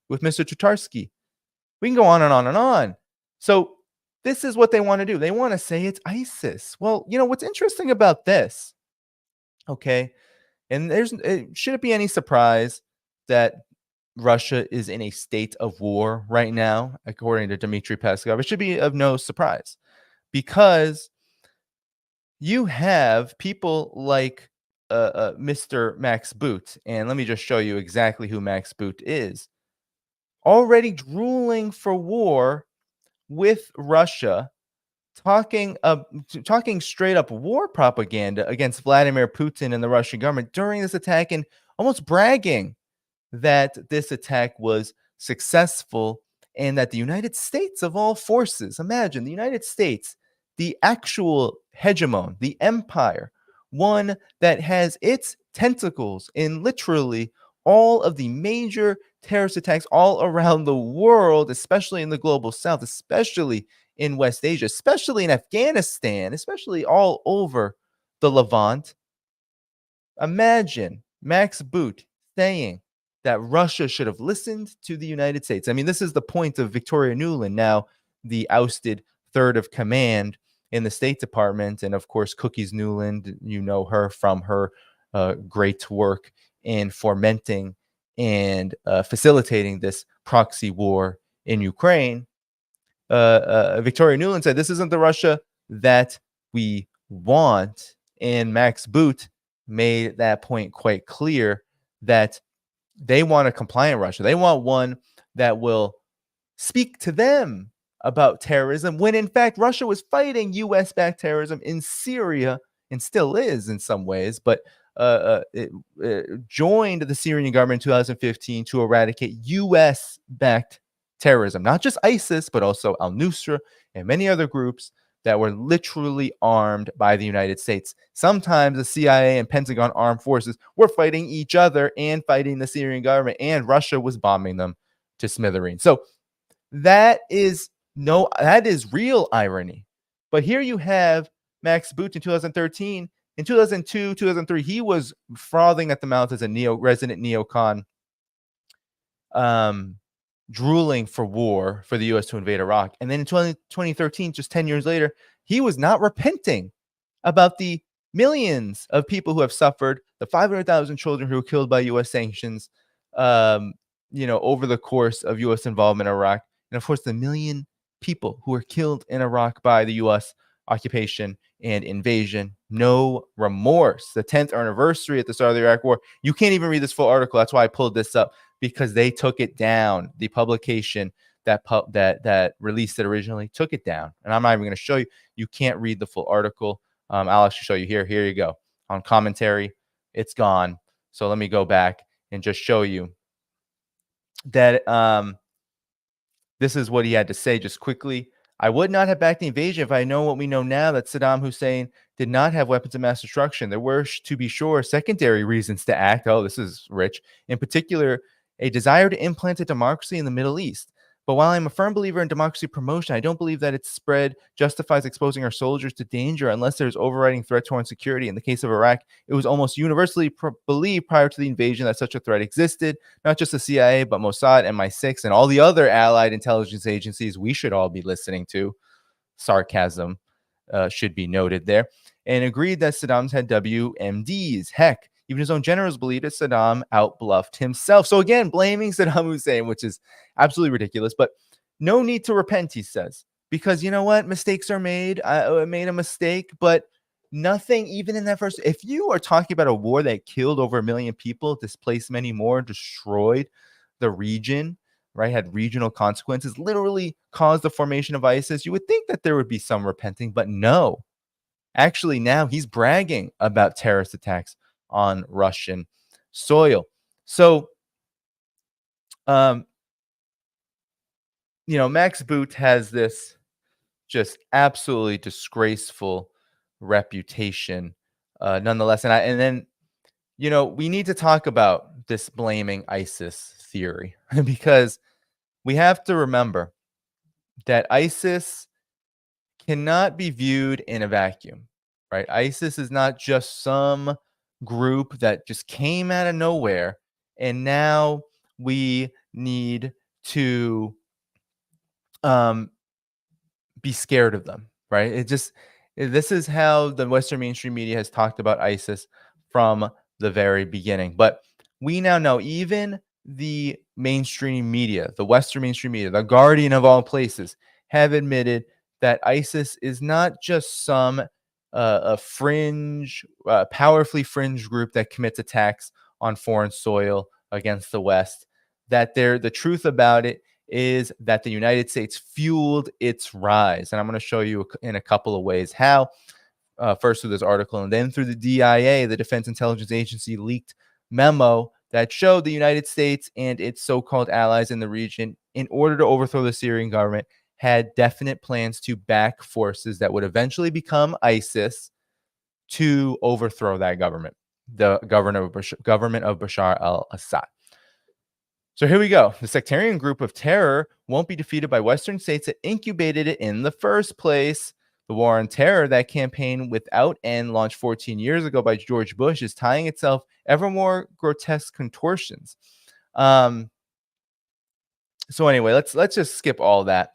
with Mr. Tatarsky? We can go on and on and on. So this is what they want to do. They want to say it's ISIS. Well, you know, what's interesting about this, okay, and shouldn't be any surprise that Russia is in a state of war right now, according to Dmitry Peskov. It should be of no surprise, because you have people like Mr. Max Boot, and let me just show you exactly who Max Boot is, already drooling for war with Russia, talking straight up war propaganda against Vladimir Putin and the Russian government during this attack, and almost bragging that this attack was successful and that the United States of all forces, imagine the United States, the actual hegemon, the empire, one that has its tentacles in literally all of the major terrorist attacks all around the world, especially in the global south, especially in West Asia, especially in Afghanistan, especially all over the Levant. Imagine Max Boot saying that Russia should have listened to the United States. I mean, this is the point of Victoria Nuland, now the ousted third of command in the State Department. And of course, Cookies Nuland, you know her from her great work in fomenting and facilitating this proxy war in Ukraine. Victoria Nuland said, this isn't the Russia that we want. And Max Boot made that point quite clear, that they want a compliant Russia. They want one that will speak to them about terrorism, when in fact Russia was fighting US-backed terrorism in Syria, and still is in some ways, but it joined the Syrian government in 2015 to eradicate US-backed terrorism, not just ISIS, but also al-Nusra and many other groups that were literally armed by the United States. Sometimes the CIA and Pentagon armed forces were fighting each other and fighting the Syrian government, and Russia was bombing them to smithereens. So that is real irony. But here you have Max Boot in 2013. In 2002, 2003, he was frothing at the mouth as a resident neocon, drooling for war for the U.S. to invade Iraq. And then in 2013, just 10 years later, he was not repenting about the millions of people who have suffered, the 500,000 children who were killed by U.S. sanctions, over the course of U.S. involvement in Iraq, and of course, the million people who were killed in Iraq by the U.S. occupation and invasion. No remorse. The 10th anniversary at the start of the Iraq War. You can't even read this full article. That's why I pulled this up, because they took it down. The publication that released it originally took it down. And I'm not even going to show you. You can't read the full article. I'll actually show you here. Here you go. On commentary, it's gone. So let me go back and just show you that this is what he had to say just quickly. I would not have backed the invasion if I know what we know now, that Saddam Hussein did not have weapons of mass destruction. There were, to be sure, secondary reasons to act. Oh, this is rich. In particular, a desire to implant a democracy in the Middle East. But while I'm a firm believer in democracy promotion, I don't believe that its spread justifies exposing our soldiers to danger unless there's overriding threat to our security. In the case of Iraq, it was almost universally believed prior to the invasion that such a threat existed. Not just the CIA, but Mossad, MI6, and all the other allied intelligence agencies we should all be listening to. Sarcasm should be noted there. And agreed that Saddam's had WMDs. Heck, even his own generals believed that Saddam outbluffed himself. So again, blaming Saddam Hussein, which is absolutely ridiculous. But no need to repent, he says, because you know what? Mistakes are made. I made a mistake, but nothing, even in that first. If you are talking about a war that killed over 1 million people, displaced many more, destroyed the region, right, had regional consequences, literally caused the formation of ISIS, you would think that there would be some repenting, but no. Actually, now he's bragging about terrorist attacks on Russian soil. So, Max Boot has this just absolutely disgraceful reputation, nonetheless. And then, we need to talk about this blaming ISIS theory because we have to remember that ISIS cannot be viewed in a vacuum, right? ISIS is not just some group that just came out of nowhere and now we need to be scared of them, right? This is how the Western mainstream media has talked about ISIS from the very beginning. But we now know, even the mainstream media, the Western mainstream media, the Guardian of all places, have admitted that ISIS is not just some a fringe, powerfully fringe group that commits attacks on foreign soil against the West. That the truth about it is that the United States fueled its rise. And I'm going to show you in a couple of ways how. First through this article and then through the DIA, the Defense Intelligence Agency, leaked memo that showed the United States and its so-called allies in the region, in order to overthrow the Syrian government, had definite plans to back forces that would eventually become ISIS to overthrow that government, the government of Bashar al-Assad. So here we go. The sectarian group of terror won't be defeated by Western states that incubated it in the first place. The war on terror, that campaign without end launched 14 years ago by George Bush, is tying itself ever more grotesque contortions. So anyway, let's just skip all that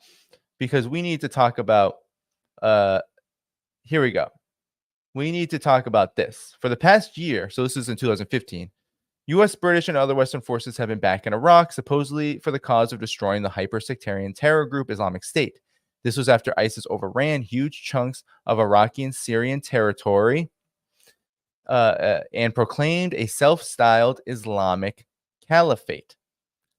because we need to talk about. Here we go. We need to talk about this. For the past year, so this is in 2015, U.S., British, and other Western forces have been back in Iraq, supposedly for the cause of destroying the hyper-sectarian terror group Islamic State. This was after ISIS overran huge chunks of Iraqi and Syrian territory and proclaimed a self-styled Islamic caliphate.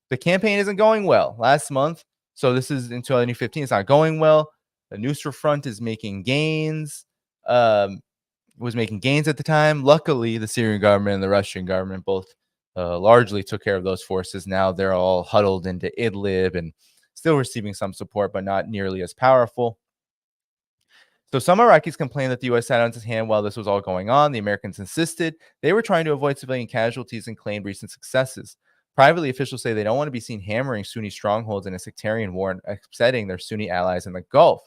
The campaign isn't going well. Last month, so this is in 2015, it's not going well. The Nusra Front is making gains, was making gains at the time. Luckily, the Syrian government and the Russian government both largely took care of those forces. Now they're all huddled into Idlib and still receiving some support, but not nearly as powerful. So some Iraqis complained that the U.S. sat on its hand while this was all going on. The Americans insisted they were trying to avoid civilian casualties and claimed recent successes. Privately, officials say they don't want to be seen hammering Sunni strongholds in a sectarian war and upsetting their Sunni allies in the Gulf.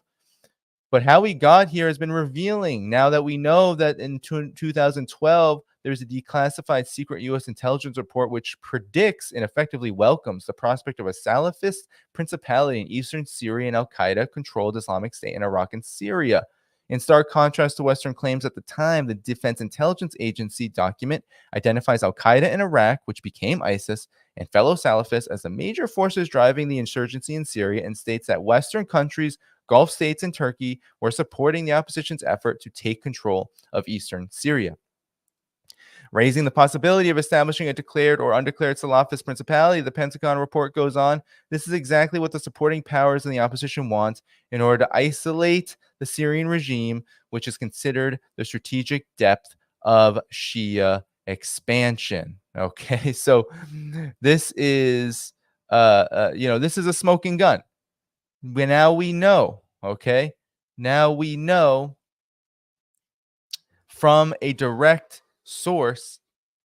But how we got here has been revealing now that we know that in 2012, there's a declassified secret U.S. intelligence report which predicts and effectively welcomes the prospect of a Salafist principality in eastern Syria and al-Qaeda-controlled Islamic State in Iraq and Syria. In stark contrast to Western claims at the time, the Defense Intelligence Agency document identifies al-Qaeda in Iraq, which became ISIS, and fellow Salafists as the major forces driving the insurgency in Syria, and states that Western countries, Gulf states, and Turkey were supporting the opposition's effort to take control of eastern Syria. Raising the possibility of establishing a declared or undeclared Salafist principality, the Pentagon report goes on. This is exactly what the supporting powers in the opposition want in order to isolate the Syrian regime, which is considered the strategic depth of Shia expansion. Okay, so this is, this is a smoking gun. Now we know. Okay, now we know from a direct source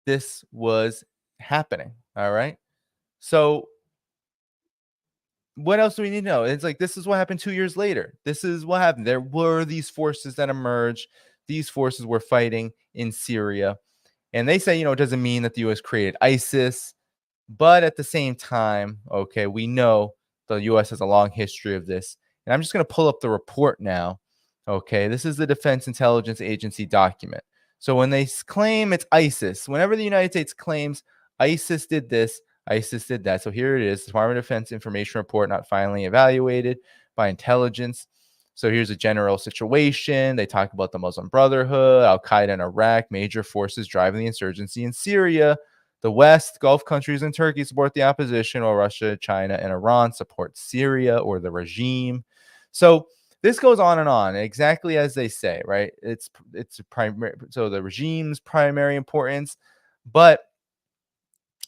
this was happening. All right, so what else do we need to know? It's like, this is what happened 2 years later. This is what happened. There were these forces that emerged. These forces were fighting in Syria, and they say, it doesn't mean that the US created ISIS, but at the same time, okay, we know the US has a long history of this. And I'm just going to pull up the report now. Okay, this is the Defense Intelligence Agency document. So when they claim it's ISIS, whenever the United States claims ISIS did this, ISIS did that. So here it is, Department of Defense information report not finally evaluated by intelligence. So here's a general situation. They talk about the Muslim Brotherhood, al-Qaeda in Iraq, major forces driving the insurgency in Syria. The West, Gulf countries, and Turkey support the opposition, while Russia, China, and Iran support Syria or the regime. So this goes on, exactly as they say, right? It's primary. So the regime's primary importance, but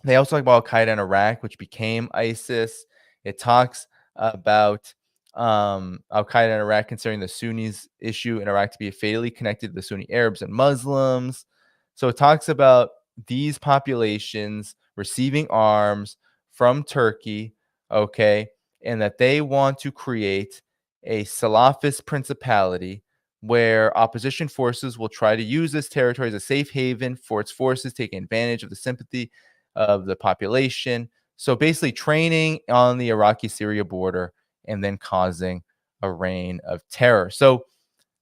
they also talk about al-Qaeda in Iraq, which became ISIS. It talks about al-Qaeda in Iraq considering the Sunnis issue in Iraq to be fatally connected to the Sunni Arabs and Muslims. So it talks about these populations receiving arms from Turkey, okay, and that they want to create a Salafist principality where opposition forces will try to use this territory as a safe haven for its forces, taking advantage of the sympathy of the population. So basically training on the Iraqi-Syria border and then causing a reign of terror. So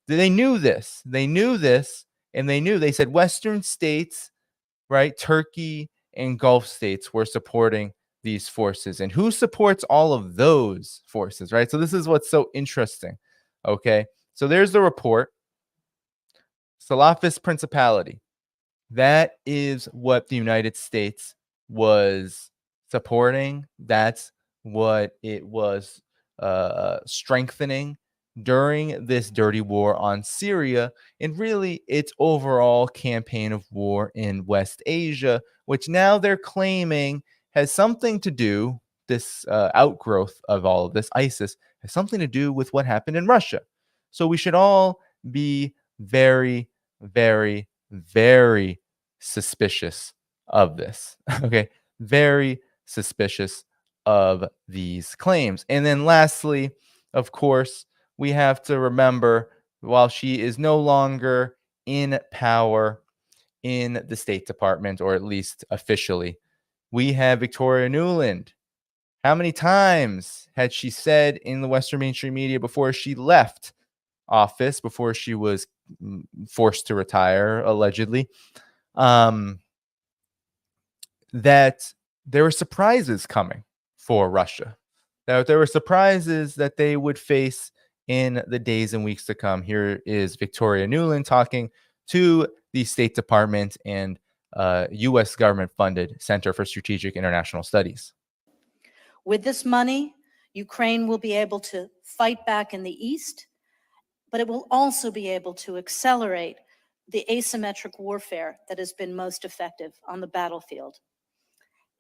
they knew this. They said Western states, right, Turkey and Gulf states were supporting these forces. And who supports all of those forces, right? So this is what's so interesting. Okay, so there's the report. Salafist principality. That is what the United States was supporting. That's what it was strengthening during this dirty war on Syria, and really its overall campaign of war in West Asia, which now they're claiming has something to do, this outgrowth of all of this, ISIS, has something to do with what happened in Russia. So we should all be very, very, very suspicious of this. Okay, very suspicious of these claims. And then lastly, of course, we have to remember, while she is no longer in power in the State Department, or at least officially, we have Victoria Nuland. How many times had she said in the Western mainstream media before she left office, before she was forced to retire, allegedly, that there were surprises coming for Russia, that there were surprises that they would face in the days and weeks to come? Here is Victoria Nuland talking to the State Department and U.S. government-funded Center for Strategic International Studies. With this money, Ukraine will be able to fight back in the east, but it will also be able to accelerate the asymmetric warfare that has been most effective on the battlefield.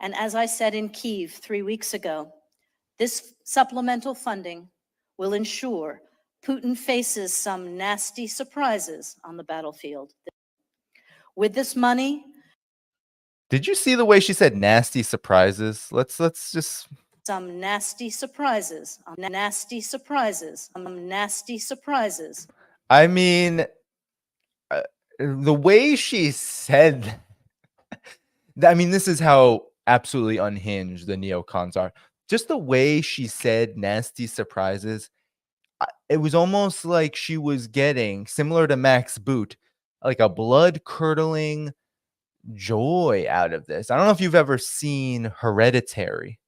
And as I said in Kyiv 3 weeks ago, this supplemental funding will ensure Putin faces some nasty surprises on the battlefield. With this money... Did you see the way she said nasty surprises? Let's just... Some nasty surprises, nasty surprises, nasty surprises. I mean, the way she said, I mean, this is how absolutely unhinged the neocons are. Just the way she said nasty surprises, it was almost like she was getting, similar to Max Boot, like a blood-curdling joy out of this. I don't know if you've ever seen Hereditary.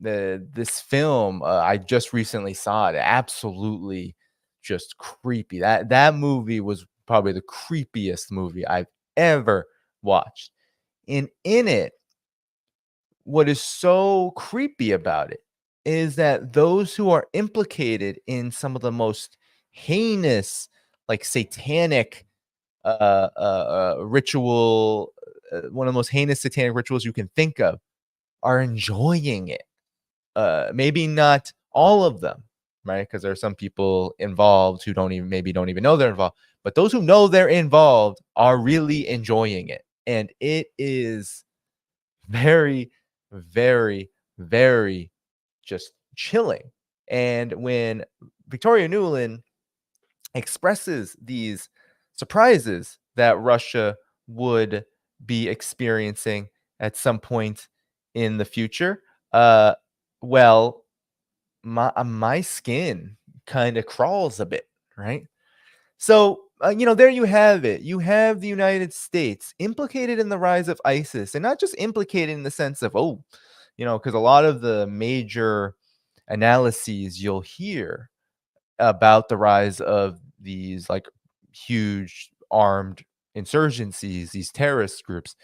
This film, I just recently saw it. Absolutely just creepy. That movie was probably the creepiest movie I've ever watched. And in it, what is so creepy about it is that those who are implicated in some of the most heinous, like satanic ritual, one of the most heinous satanic rituals you can think of, are enjoying it. Maybe not all of them, right? Because there are some people involved who don't even know they're involved. But those who know they're involved are really enjoying it. And it is very, very, very just chilling. And when Victoria Nuland expresses these surprises that Russia would be experiencing at some point in the future, well, my skin kind of crawls a bit, right? So, there you have it. You have the United States implicated in the rise of ISIS, and not just implicated in the sense of, because a lot of the major analyses you'll hear about the rise of these like huge armed insurgencies, these terrorist groups,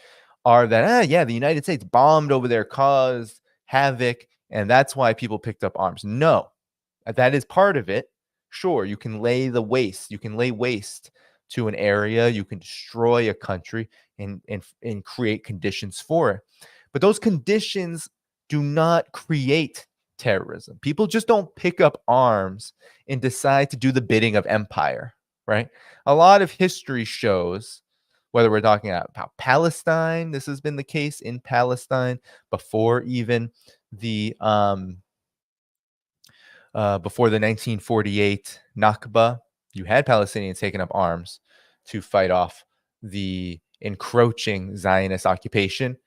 are that, the United States bombed over there, caused havoc, and that's why people picked up arms. No, that is part of it. Sure, you can lay waste to an area, you can destroy a country and create conditions for it. But those conditions do not create terrorism. People just don't pick up arms and decide to do the bidding of empire, right? A lot of history shows, whether we're talking about Palestine, this has been the case in Palestine before even the 1948 Nakba. You had Palestinians taking up arms to fight off the encroaching Zionist occupation.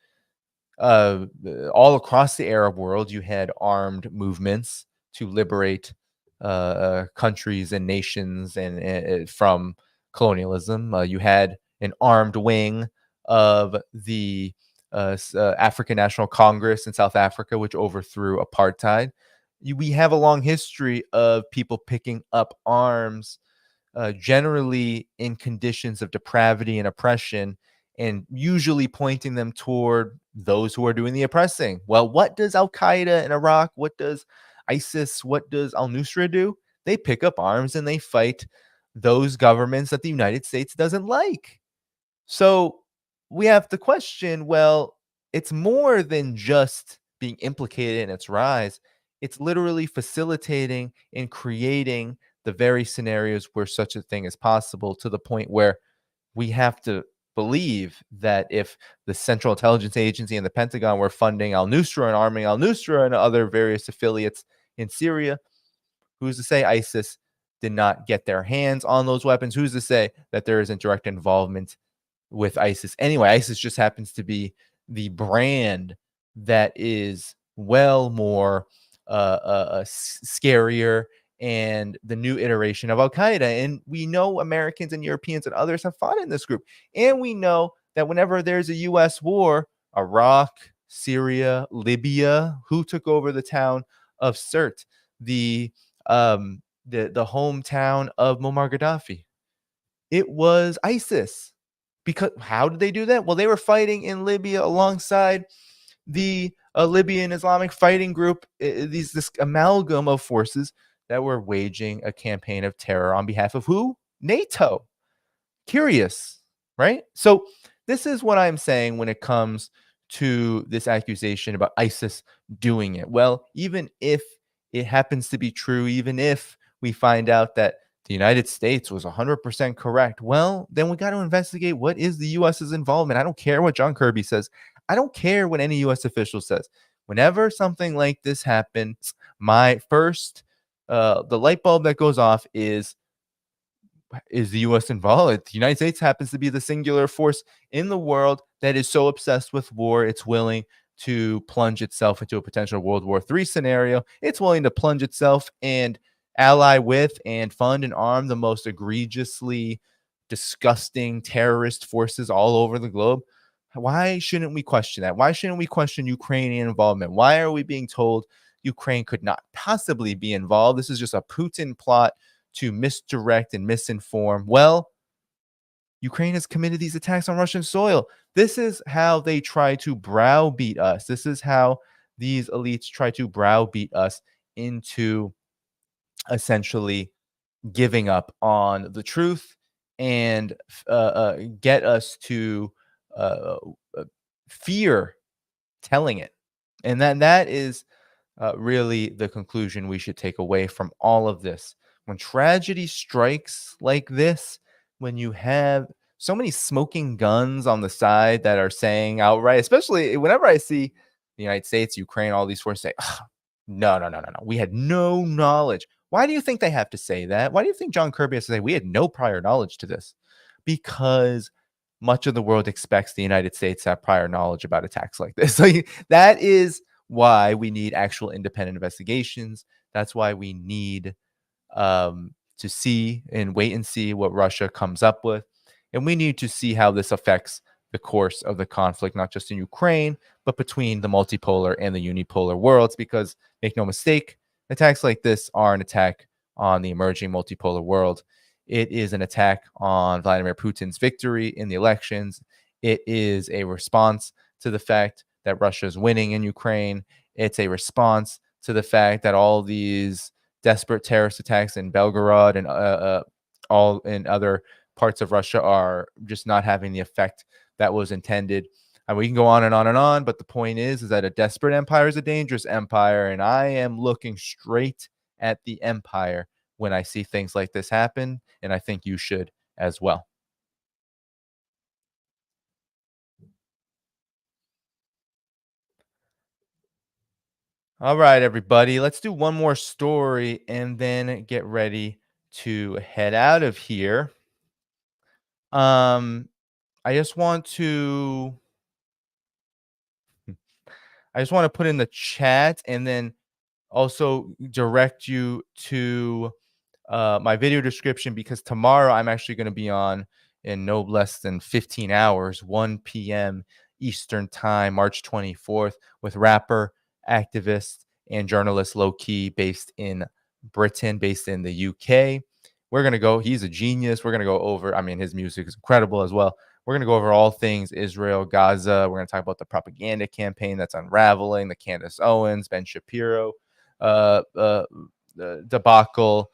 All across the Arab world, you had armed movements to liberate countries and nations and from colonialism. You had an armed wing of the African National Congress in South Africa, which overthrew apartheid. We have a long history of people picking up arms, generally in conditions of depravity and oppression, and usually pointing them toward those who are doing the oppressing. Well, what does Al-Qaeda in Iraq, what does ISIS, what does al-Nusra do? They pick up arms and they fight those governments that the United States doesn't like. So we have to question, well, it's more than just being implicated in its rise. It's literally facilitating and creating the very scenarios where such a thing is possible, to the point where we have to believe that if the Central Intelligence Agency and the Pentagon were funding al-Nusra and arming al-Nusra and other various affiliates in Syria, who's to say ISIS did not get their hands on those weapons? Who's to say that there isn't direct involvement with ISIS? Anyway, ISIS just happens to be the brand that is well more scarier and the new iteration of Al-Qaeda. And we know Americans and Europeans and others have fought in this group. And we know that whenever there's a U.S. war, Iraq, Syria, Libya, who took over the town of Sirte, the hometown of Muammar Gaddafi? It was ISIS. Because how did they do that? Well, they were fighting in Libya alongside the Libyan Islamic Fighting Group, this amalgam of forces that were waging a campaign of terror on behalf of who? NATO. Curious, right? So this is what I'm saying when it comes to this accusation about ISIS doing it. Well, even if it happens to be true, even if we find out that the United States was 100% correct, well, then we got to investigate what is the U.S.'s involvement. I don't care what John Kirby says. I don't care what any U.S. official says. Whenever something like this happens, my first, the light bulb that goes off is the U.S. involved? The United States happens to be the singular force in the world that is so obsessed with war, it's willing to plunge itself into a potential World War III scenario. It's willing to plunge itself and ally with and fund and arm the most egregiously disgusting terrorist forces all over the globe, why shouldn't we question that? Why shouldn't we question Ukrainian involvement? Why are we being told Ukraine could not possibly be involved? This is just a Putin plot to misdirect and misinform. Well, Ukraine has committed these attacks on Russian soil. This is how they try to browbeat us. This is how these elites try to browbeat us into essentially giving up on the truth and get us to uh, uh, fear telling it. And that is really the conclusion we should take away from all of this. When tragedy strikes like this, when you have so many smoking guns on the side that are saying outright, especially whenever I see the United States, Ukraine, all these forces say, "Ugh, no, no, no, no, no, we had no knowledge." Why do you think they have to say that? Why do you think John Kirby has to say we had no prior knowledge to this? Because much of the world expects the United States to have prior knowledge about attacks like this. Like that is why we need actual independent investigations. That's why we need to see and wait and see what Russia comes up with. And we need to see how this affects the course of the conflict, not just in Ukraine, but between the multipolar and the unipolar worlds. Because make no mistake, attacks like this are an attack on the emerging multipolar world. It is an attack on Vladimir Putin's victory in the elections. It is a response to the fact that Russia is winning in Ukraine. It's a response to the fact that all these desperate terrorist attacks in Belgorod and all in other parts of Russia are just not having the effect that was intended. And we can go on and on and on, but the point is that a desperate empire is a dangerous empire, and I am looking straight at the empire when I see things like this happen, and I think you should as well. All right, everybody, let's do one more story and then get ready to head out of here. I just want to put in the chat and then also direct you to my video description, because tomorrow I'm actually going to be on in no less than 15 hours, 1 p.m. Eastern time, March 24th, with rapper, activist, and journalist Low-Key, based in Britain, based in the UK. We're going to go, he's a genius. We're going to go over, I mean, his music is incredible as well. We're going to go over all things Israel, Gaza. We're going to talk about the propaganda campaign that's unraveling, the Candace Owens, Ben Shapiro debacle.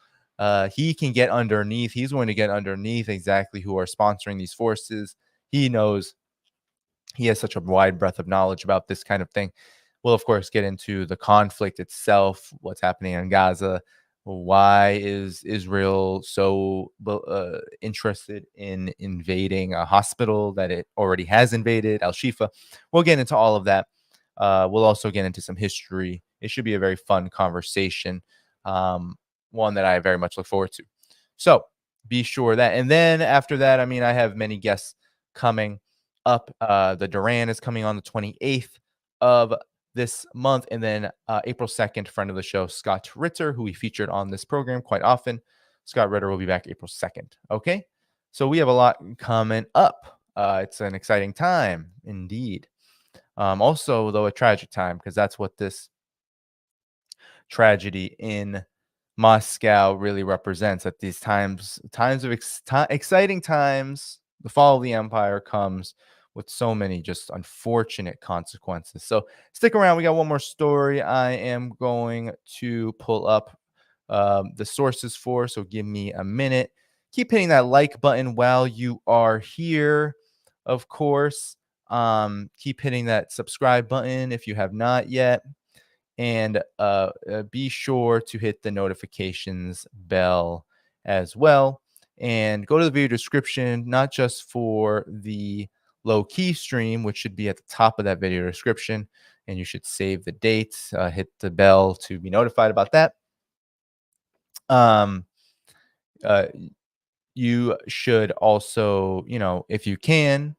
He can get underneath. He's going to get underneath exactly who are sponsoring these forces. He knows, he has such a wide breadth of knowledge about this kind of thing. We'll, of course, get into the conflict itself, what's happening in Gaza. Why is Israel so interested in invading a hospital that it already has invaded, Al-Shifa? We'll get into all of that. We'll also get into some history. It should be a very fun conversation, one that I very much look forward to. So be sure that. And then after that, I mean, I have many guests coming up. The Duran is coming on the 28th of this month. And then April 2nd, friend of the show, Scott Ritter, who we featured on this program quite often. Scott Ritter will be back April 2nd. Okay. So we have a lot coming up. It's an exciting time indeed. Also, though, a tragic time, because that's what this tragedy in Moscow really represents. At these times of exciting times, the fall of the empire comes with so many just unfortunate consequences. So stick around. We got one more story I am going to pull up the sources for. So give me a minute. Keep hitting that like button while you are here, of course. Keep hitting that subscribe button if you have not yet. And be sure to hit the notifications bell as well. And go to the video description, not just for the Low-Key stream, which should be at the top of that video description. And you should save the date, hit the bell to be notified about that. You should also, if you can,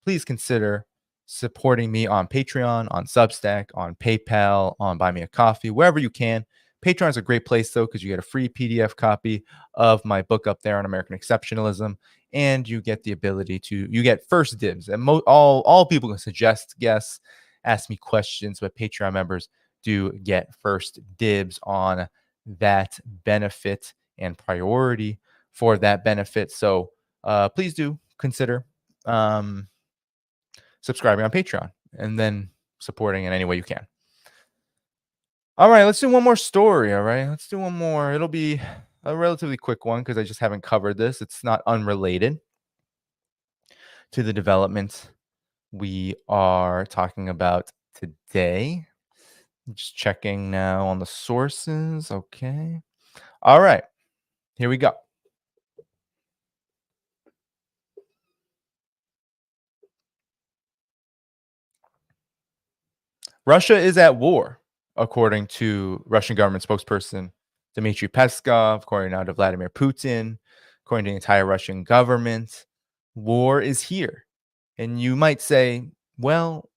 please consider supporting me on Patreon, on Substack, on PayPal, on Buy Me a Coffee, wherever you can. Patreon is a great place, though, because you get a free PDF copy of my book up there on American exceptionalism, and you get the ability to, you get first dibs. And all people can suggest guests, ask me questions, but Patreon members do get first dibs on that benefit and priority for that benefit. So please do consider subscribing on Patreon and then supporting in any way you can. All right, let's do one more story. All right, let's do one more. It'll be a relatively quick one because I just haven't covered this. It's not unrelated to the developments we are talking about today. I'm just checking now on the sources. Okay. All right, here we go. Russia is at war, according to Russian government spokesperson Dmitry Peskov, according now to Vladimir Putin, according to the entire Russian government. War is here. And you might say, well,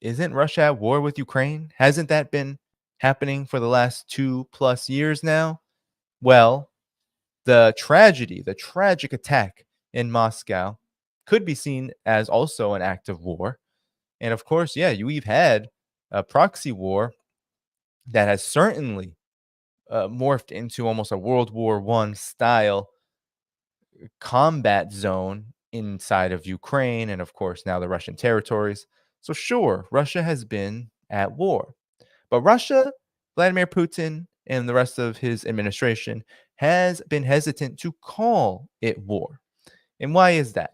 isn't Russia at war with Ukraine? Hasn't that been happening for the last 2+ years now? Well, the tragic attack in Moscow could be seen as also an act of war. And of course, yeah, we've had a proxy war that has certainly morphed into almost a World War I style combat zone inside of Ukraine and, of course, now the Russian territories. So sure, Russia has been at war. But Russia, Vladimir Putin, and the rest of his administration has been hesitant to call it war. And why is that?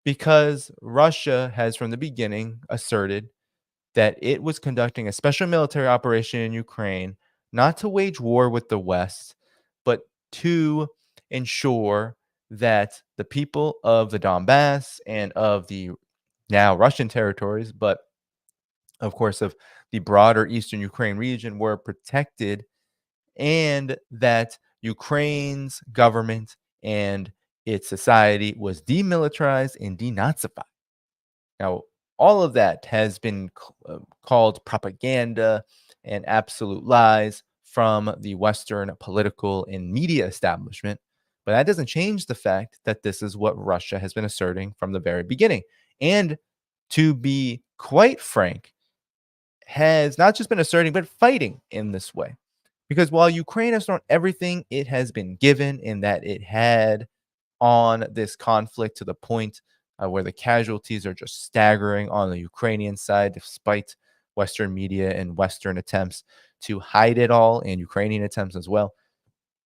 Because Russia has from the beginning asserted that it was conducting a special military operation in Ukraine, not to wage war with the West, but to ensure that the people of the Donbass and of the now Russian territories, but of course of the broader eastern Ukraine region, were protected, and that Ukraine's government and its society was demilitarized and denazified. Now, all of that has been called propaganda and absolute lies from the Western political and media establishment. But that doesn't change the fact that this is what Russia has been asserting from the very beginning. And to be quite frank, has not just been asserting, but fighting in this way. Because while Ukraine has thrown everything it has been given and that it had on this conflict to the point where the casualties are just staggering on the Ukrainian side, despite Western media and Western attempts to hide it all, and Ukrainian attempts as well.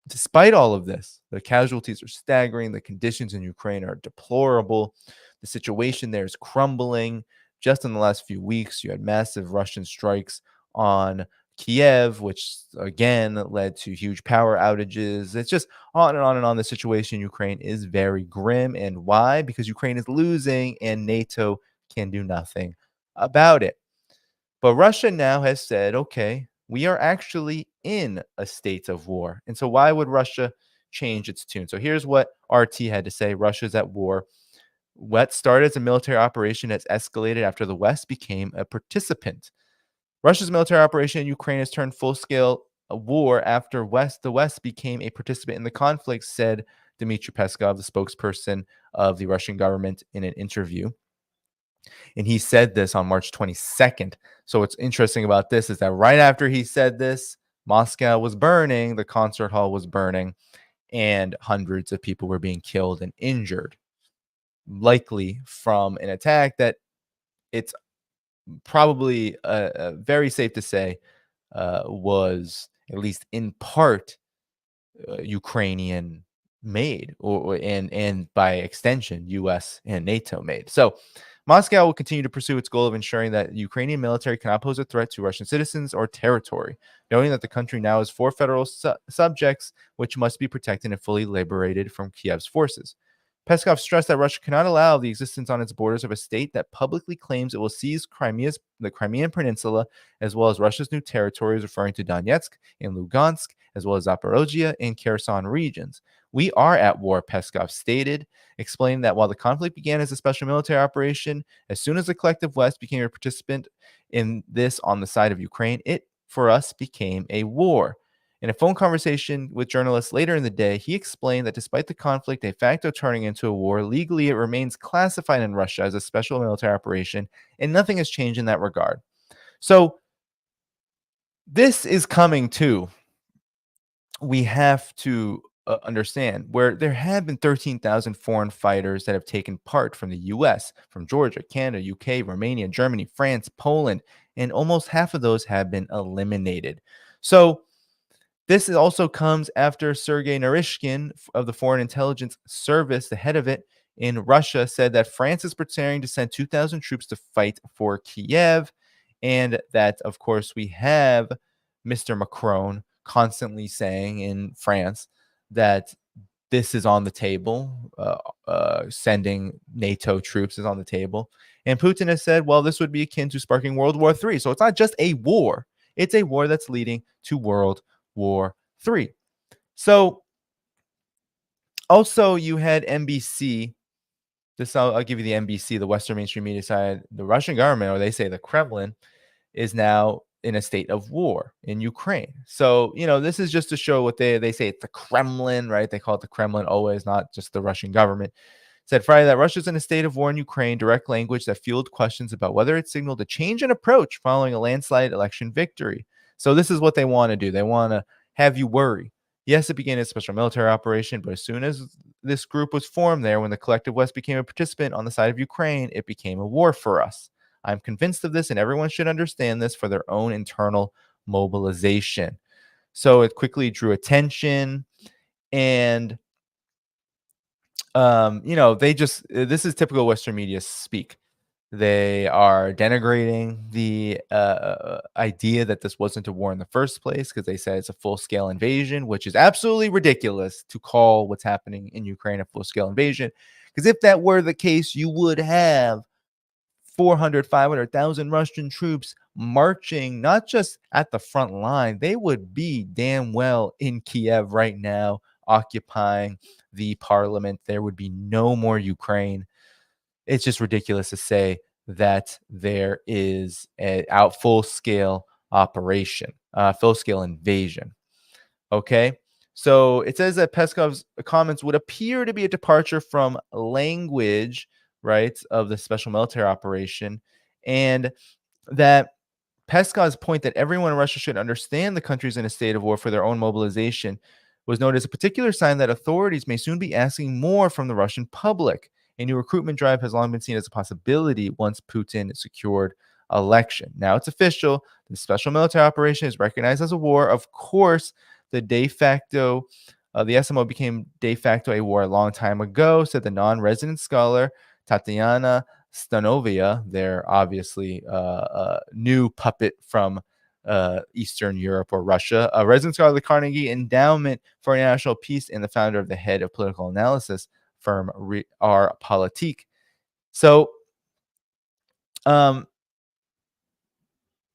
Despite all of this, the casualties are staggering. The conditions in Ukraine are deplorable. The situation there is crumbling. Just in the last few weeks, you had massive Russian strikes on Kiev, which again led to huge power outages. It's just on and on and on. The situation in Ukraine is very grim. And why? Because Ukraine is losing and NATO can do nothing about it. But Russia now has said, okay, we are actually in a state of war. And so why would Russia change its tune? So here's what RT had to say. Russia's at war. What started as a military operation has escalated after the West became a participant. Russia's military operation in Ukraine has turned full-scale war after the West became a participant in the conflict, said Dmitry Peskov, the spokesperson of the Russian government, in an interview. And he said this on March 22nd. So what's interesting about this is that right after he said this, Moscow was burning, the concert hall was burning, and hundreds of people were being killed and injured, likely from an attack that it's probably very safe to say was at least in part Ukrainian made, and by extension US and NATO made. So Moscow will continue to pursue its goal of ensuring that the Ukrainian military cannot pose a threat to Russian citizens or territory, knowing that the country now has 4 federal subjects which must be protected and fully liberated from Kiev's forces. Peskov stressed that Russia cannot allow the existence on its borders of a state that publicly claims it will seize the Crimean Peninsula, as well as Russia's new territories, referring to Donetsk and Lugansk, as well as Zaporozhye and Kherson regions. We are at war, Peskov stated, explaining that while the conflict began as a special military operation, as soon as the collective West became a participant in this on the side of Ukraine, it, for us, became a war. In a phone conversation with journalists later in the day, he explained that despite the conflict de facto turning into a war, legally it remains classified in Russia as a special military operation, and nothing has changed in that regard. So this is coming too. We have to understand where there have been 13,000 foreign fighters that have taken part from the US, from Georgia, Canada, UK, Romania, Germany, France, Poland, and almost half of those have been eliminated. So this also comes after Sergei Narishkin of the Foreign Intelligence Service, the head of it in Russia, said that France is preparing to send 2,000 troops to fight for Kiev. And that, of course, we have Mr. Macron constantly saying in France that this is on the table, sending NATO troops is on the table. And Putin has said, well, this would be akin to sparking World War III. So it's not just a war, it's a war that's leading to World War III. So also you had NBC. This I'll give you the NBC, the Western mainstream media side. The Russian government, or they say the Kremlin, is now in a state of war in Ukraine. So, this is just to show what they say it's the Kremlin, right? They call it the Kremlin always, not just the Russian government. Said Friday that Russia's in a state of war in Ukraine, direct language that fueled questions about whether it signaled a change in approach following a landslide election victory. So this is what they want to do. They want to have you worry. Yes, it began as a special military operation, but as soon as this group was formed there, when the collective West became a participant on the side of Ukraine, it became a war for us. I'm convinced of this, and everyone should understand this for their own internal mobilization. So it quickly drew attention, and this is typical Western media speak. They are denigrating the idea that this wasn't a war in the first place because they said it's a full-scale invasion, which is absolutely ridiculous to call what's happening in Ukraine a full-scale invasion. Because if that were the case, you would have 400, 500,000 Russian troops marching, not just at the front line. They would be damn well in Kiev right now, occupying the parliament. There would be no more Ukraine. It's just ridiculous to say that there is a full-scale operation, full-scale invasion. Okay, so it says that Peskov's comments would appear to be a departure from language, right, of the special military operation, and that Peskov's point that everyone in Russia should understand the country is in a state of war for their own mobilization was noted as a particular sign that authorities may soon be asking more from the Russian public. A new recruitment drive has long been seen as a possibility once Putin secured election. Now it's official. The special military operation is recognized as a war. Of course, the SMO became de facto a war a long time ago, said the non-resident scholar Tatiana Stanovia, their obviously new puppet from Eastern Europe or Russia, a resident scholar of the Carnegie Endowment for International Peace and the founder of the head of political analysis firm R Politique. So there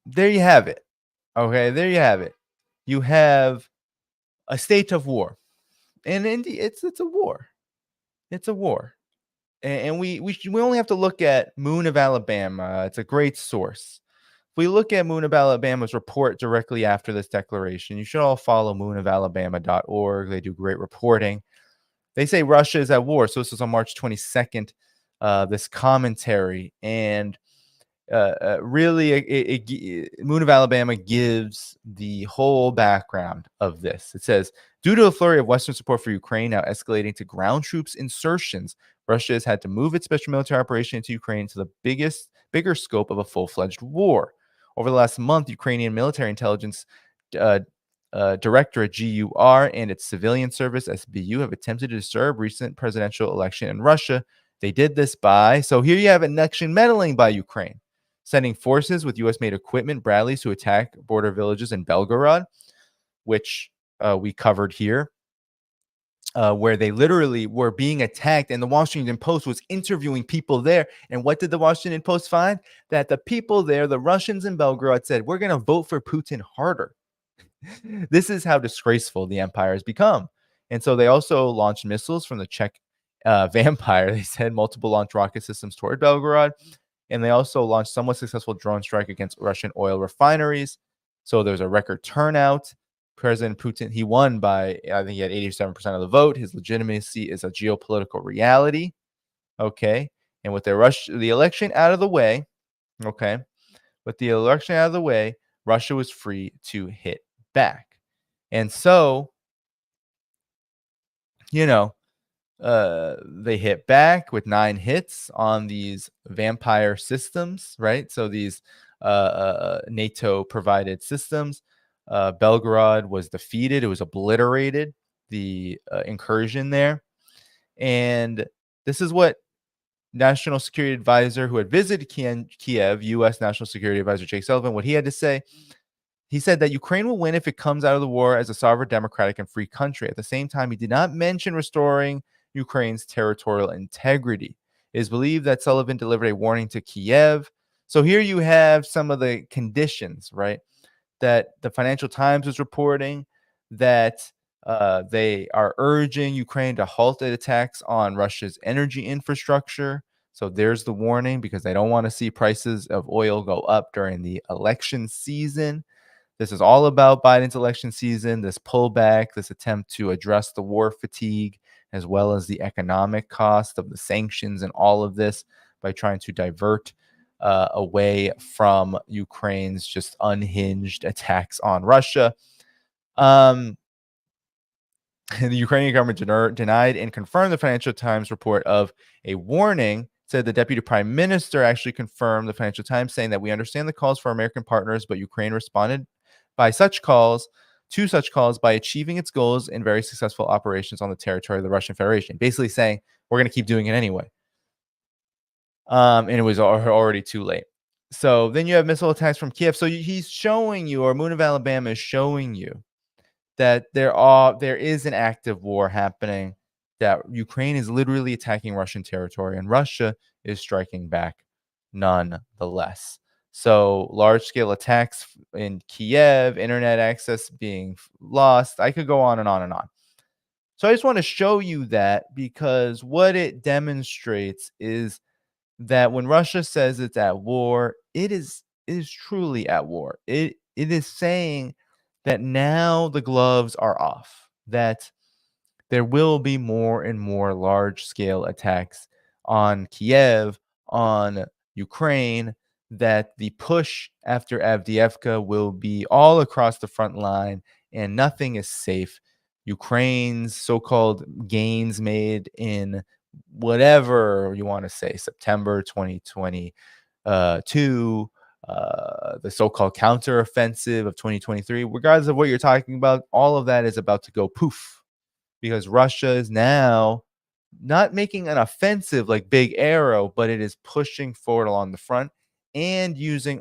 you have it. Okay, there you have it. You have a state of war. And it's a war. It's a war. And we only have to look at Moon of Alabama. It's a great source. If we look at Moon of Alabama's report directly after this declaration, you should all follow moonofalabama.org. They do great reporting. They say Russia is at war. So this was on March 22nd, this commentary. And really, Moon of Alabama gives the whole background of this. It says, due to a flurry of Western support for Ukraine now escalating to ground troops insertions, Russia has had to move its special military operation into Ukraine to the bigger scope of a full-fledged war. Over the last month, Ukrainian military intelligence Directorate GUR and its civilian service SBU have attempted to disturb recent presidential election in Russia. They did this by, so here you have election meddling by Ukraine, sending forces with U.S.-made equipment, Bradleys, to attack border villages in Belgorod, which we covered here, where they literally were being attacked, and the Washington Post was interviewing people there. And what did the Washington Post find? That the people there, the Russians in Belgorod, said, we're going to vote for Putin harder. This is how disgraceful the empire has become. And so they also launched missiles from the Czech Vampire. They said multiple launch rocket systems toward Belgorod. And they also launched somewhat successful drone strike against Russian oil refineries. So there's a record turnout. President Putin, he won by, I think he had 87% of the vote. His legitimacy is a geopolitical reality. Okay. And with the election out of the way, okay, with the election out of the way, Russia was free to hit back. And so, they hit back with 9 hits on these vampire systems, right? So these NATO provided systems. Belgorod was defeated. It was obliterated, the incursion there. And this is what National Security Advisor, who had visited Kiev, U.S. National Security Advisor Jake Sullivan, what he had to say. He said that Ukraine will win if it comes out of the war as a sovereign, democratic, and free country. At the same time, he did not mention restoring Ukraine's territorial integrity. It is believed that Sullivan delivered a warning to Kiev. So here you have some of the conditions, right, that the Financial Times was reporting, that they are urging Ukraine to halt the attacks on Russia's energy infrastructure. So there's the warning, because they don't want to see prices of oil go up during the election season. This is all about Biden's election season, this pullback, this attempt to address the war fatigue, as well as the economic cost of the sanctions and all of this, by trying to divert away from Ukraine's just unhinged attacks on Russia. The Ukrainian government denied and confirmed the Financial Times report of a warning. Said the deputy prime minister actually confirmed the Financial Times, saying that we understand the calls for American partners, but Ukraine responded to such calls by achieving its goals in very successful operations on the territory of the Russian Federation. Basically saying, we're going to keep doing it anyway. And it was already too late. So then you have missile attacks from Kiev. So he's showing you, or Moon of Alabama is showing you, that there is an active war happening, that Ukraine is literally attacking Russian territory, and Russia is striking back nonetheless. So large-scale attacks in Kiev, internet access being lost. I could go on and on and on. So I just want to show you that, because what it demonstrates is that when Russia says it's at war, it is truly at war. It is saying that now the gloves are off, that there will be more and more large-scale attacks on Kiev, on Ukraine, that the push after Avdiivka will be all across the front line, and nothing is safe. Ukraine's so-called gains made in whatever you want to say, September 2022, the so-called counteroffensive of 2023, regardless of what you're talking about, all of that is about to go poof, because Russia is now not making an offensive like Big Arrow, but it is pushing forward along the front and using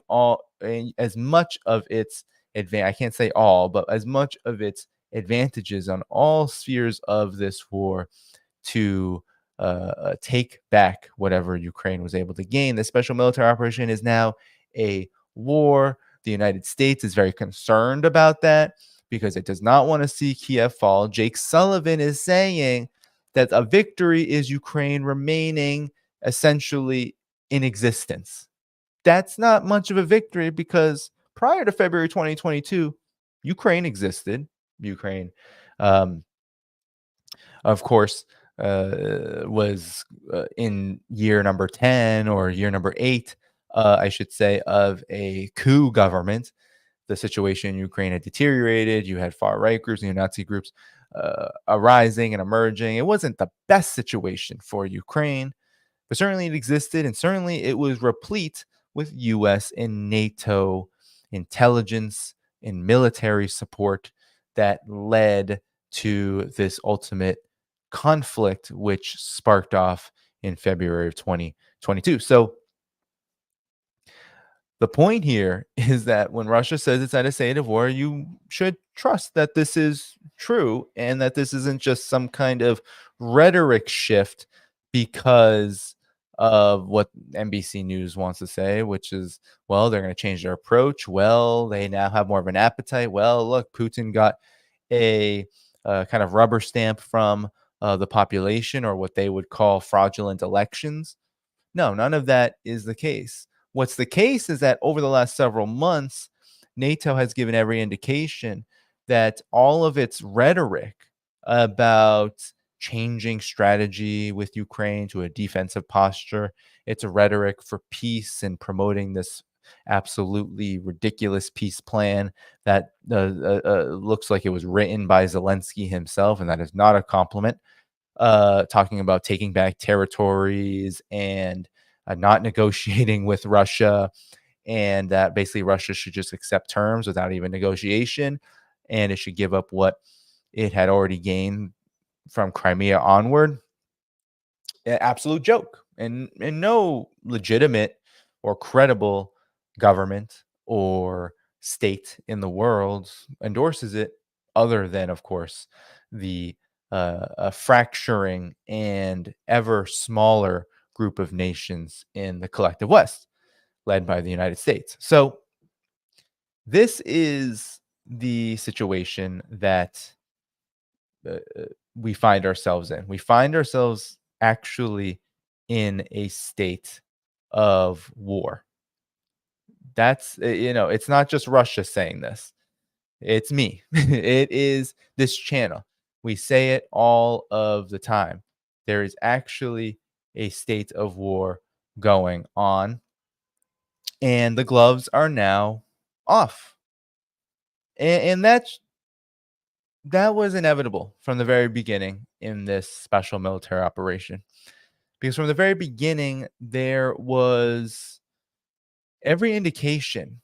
as much of its I can't say all, but as much of its advantages on all spheres of this war to take back whatever Ukraine was able to gain. The special military operation is now a war. The United States is very concerned about that, because it does not want to see Kiev fall. Jake Sullivan is saying that a victory is Ukraine remaining essentially in existence. That's not much of a victory, because prior to February 2022, Ukraine existed. Ukraine, of course, was in year number 10 or year number 8, I should say, of a coup government. The situation in Ukraine had deteriorated. You had far-right groups, neo-Nazi groups arising and emerging. It wasn't the best situation for Ukraine, but certainly it existed, and certainly it was replete with U.S. and NATO intelligence and military support that led to this ultimate conflict, which sparked off in February of 2022. So the point here is that when Russia says it's at a state of war, you should trust that this is true, and that this isn't just some kind of rhetoric shift because of what NBC News wants to say, which is, well, they're going to change their approach. Well, they now have more of an appetite. Well, look, Putin got a kind of rubber stamp from the population, or what they would call fraudulent elections. No, none of that is the case. What's the case is that over the last several months, NATO has given every indication that all of its rhetoric about changing strategy with Ukraine to a defensive posture, it's a rhetoric for peace and promoting this absolutely ridiculous peace plan that looks like it was written by Zelensky himself, and that is not a compliment. Talking about taking back territories and not negotiating with Russia, and that basically Russia should just accept terms without even negotiation, and it should give up what it had already gained from Crimea onward. Absolute joke, and no legitimate or credible government or state in the world endorses it, other than, of course, the fracturing and ever smaller group of nations in the collective West, led by the United States. So this is the situation that we find ourselves in. We find ourselves actually in a state of war. That's, it's not just Russia saying this. It's me. It is this channel. We say it all of the time. There is actually a state of war going on, and the gloves are now off. And that was inevitable from the very beginning in this special military operation. Because from the very beginning, there was every indication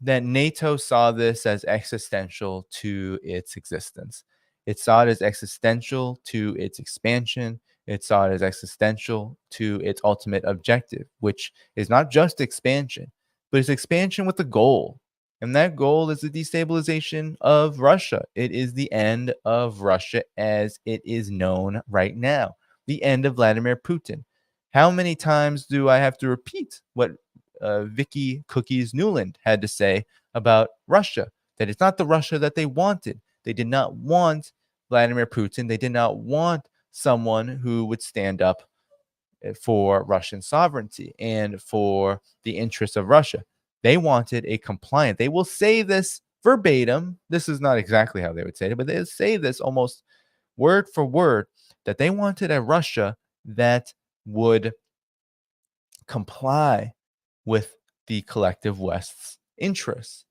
that NATO saw this as existential to its existence. It saw it as existential to its expansion. It saw it as existential to its ultimate objective, which is not just expansion, but it's expansion with a goal. And that goal is the destabilization of Russia. It is the end of Russia as it is known right now, the end of Vladimir Putin. How many times do I have to repeat what Vicky Cookies Newland had to say about Russia? That it's not the Russia that they wanted. They did not want Vladimir Putin. They did not want someone who would stand up for Russian sovereignty and for the interests of Russia. They wanted a compliant. They will say this verbatim. This is not exactly how they would say it, but they say this almost word for word, that they wanted a Russia that would comply with the collective West's interests.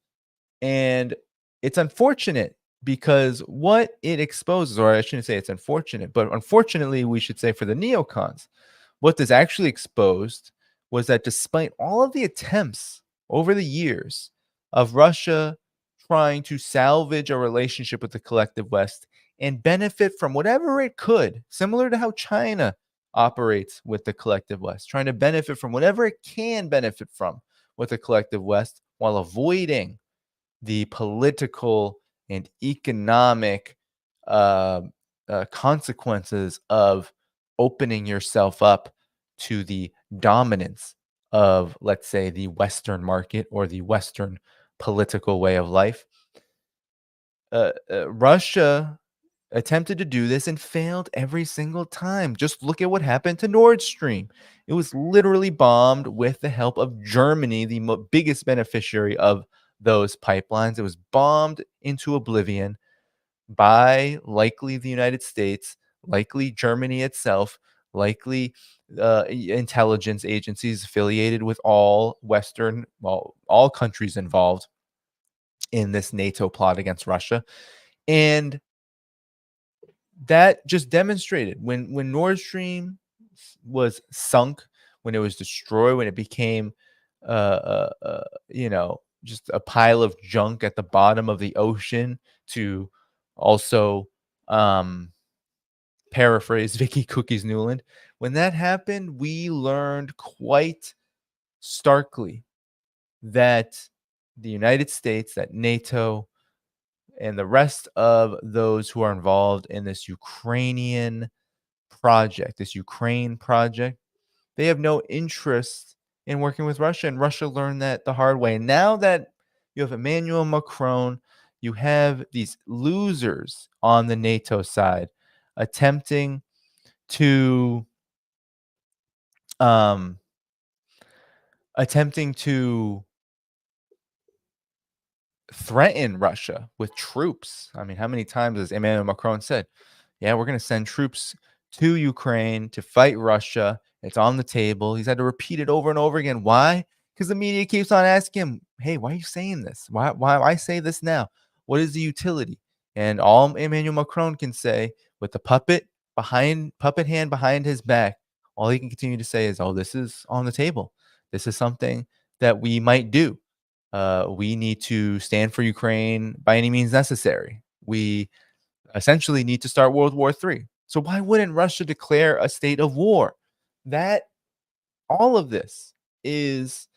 And it's unfortunate because what it exposes, or I shouldn't say it's unfortunate, but unfortunately, we should say for the neocons, what this actually exposed was that despite all of the attempts over the years of Russia trying to salvage a relationship with the collective West and benefit from whatever it could, similar to how China operates with the collective West, trying to benefit from whatever it can benefit from with the collective West while avoiding the political and economic consequences of opening yourself up to the dominance of, let's say, the Western market or the Western political way of life. Russia attempted to do this and failed every single time. Just look at what happened to Nord Stream. It was literally bombed with the help of Germany, the biggest beneficiary of those pipelines. It was bombed into oblivion by likely the United States, likely Germany itself, likely intelligence agencies affiliated with all Western, well, all countries involved in this NATO plot against Russia. And that just demonstrated when Nord Stream was sunk, when it was destroyed, when it became, just a pile of junk at the bottom of the ocean, to also paraphrase Vicky Cookies Newland. When that happened, we learned quite starkly that the United States, that NATO, and the rest of those who are involved in this Ukraine project, they have no interest in working with Russia. And Russia learned that the hard way. And now that you have Emmanuel Macron, you have these losers on the NATO side attempting to threaten Russia with troops. I mean, how many times has Emmanuel Macron said, yeah, we're going to send troops to Ukraine to fight Russia. It's on the table. He's had to repeat it over and over again. Why? Because the media keeps on asking him, hey, why are you saying this? Why say this now? What is the utility? And all Emmanuel Macron can say with the puppet hand behind his back, all he can continue to say is, oh, this is on the table. This is something that we might do. We need to stand for Ukraine by any means necessary. We essentially need to start World War III. So why wouldn't Russia declare a state of war? That all of this is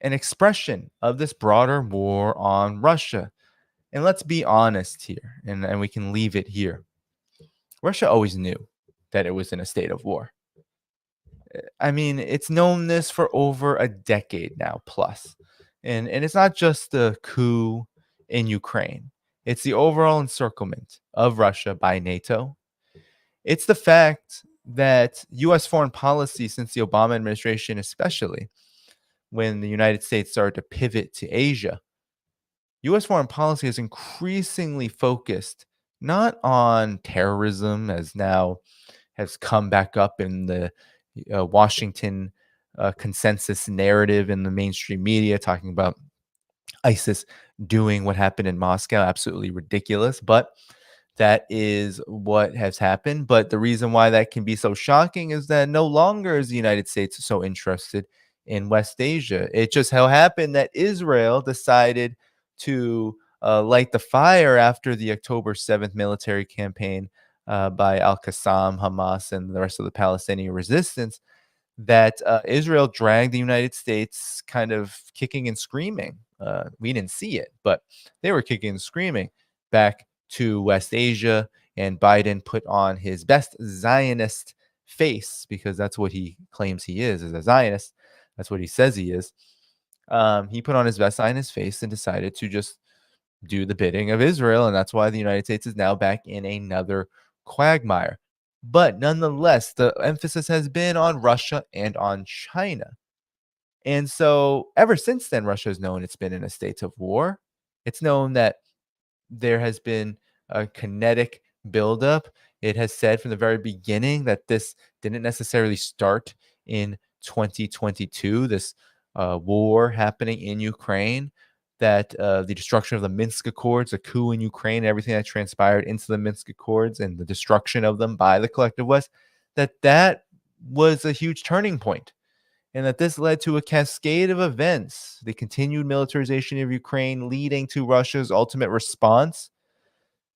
an expression of this broader war on Russia. And let's be honest here, and we can leave it here. Russia always knew that it was in a state of war. I mean, it's known this for over a decade now plus. And it's not just the coup in Ukraine. It's the overall encirclement of Russia by NATO. It's the fact that U.S. foreign policy since the Obama administration, especially when the United States started to pivot to Asia, U.S. foreign policy is increasingly focused not on terrorism, as now has come back up in the Washington consensus narrative in the mainstream media, talking about ISIS doing what happened in Moscow. Absolutely ridiculous, but that is what has happened. But the reason why that can be so shocking is that no longer is the United States so interested in West Asia. It just so happened that Israel decided to light the fire after the October 7th military campaign by Al-Qassam, Hamas, and the rest of the Palestinian resistance, that Israel dragged the United States kind of kicking and screaming. We didn't see it, but they were kicking and screaming back to West Asia, and Biden put on his best Zionist face, because that's what he claims he is a Zionist. That's what he says he is. He put on his best Zionist face and decided to just do the bidding of Israel, and that's why the United States is now back in another quagmire. But nonetheless, the emphasis has been on Russia and on China. And so ever since then, Russia has known it's been in a state of war. It's known that there has been a kinetic buildup. It has said from the very beginning that this didn't necessarily start in 2022, this war happening in Ukraine, that the destruction of the Minsk Accords, a coup in Ukraine, everything that transpired into the Minsk Accords and the destruction of them by the collective West, that was a huge turning point. And that this led to a cascade of events, the continued militarization of Ukraine leading to Russia's ultimate response,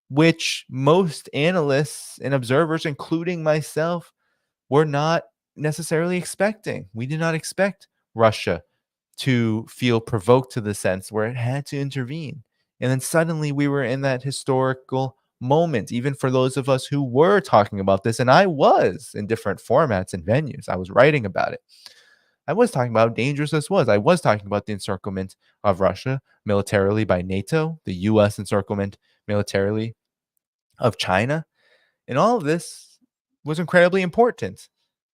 which most analysts and observers, including myself, were not necessarily expecting. We did not expect Russia to feel provoked to the sense where it had to intervene. And then suddenly we were in that historical moment, even for those of us who were talking about this. And I was in different formats and venues. I was writing about it. I was talking about how dangerous this was. I was talking about the encirclement of Russia militarily by NATO, the U.S. encirclement militarily of China. And all of this was incredibly important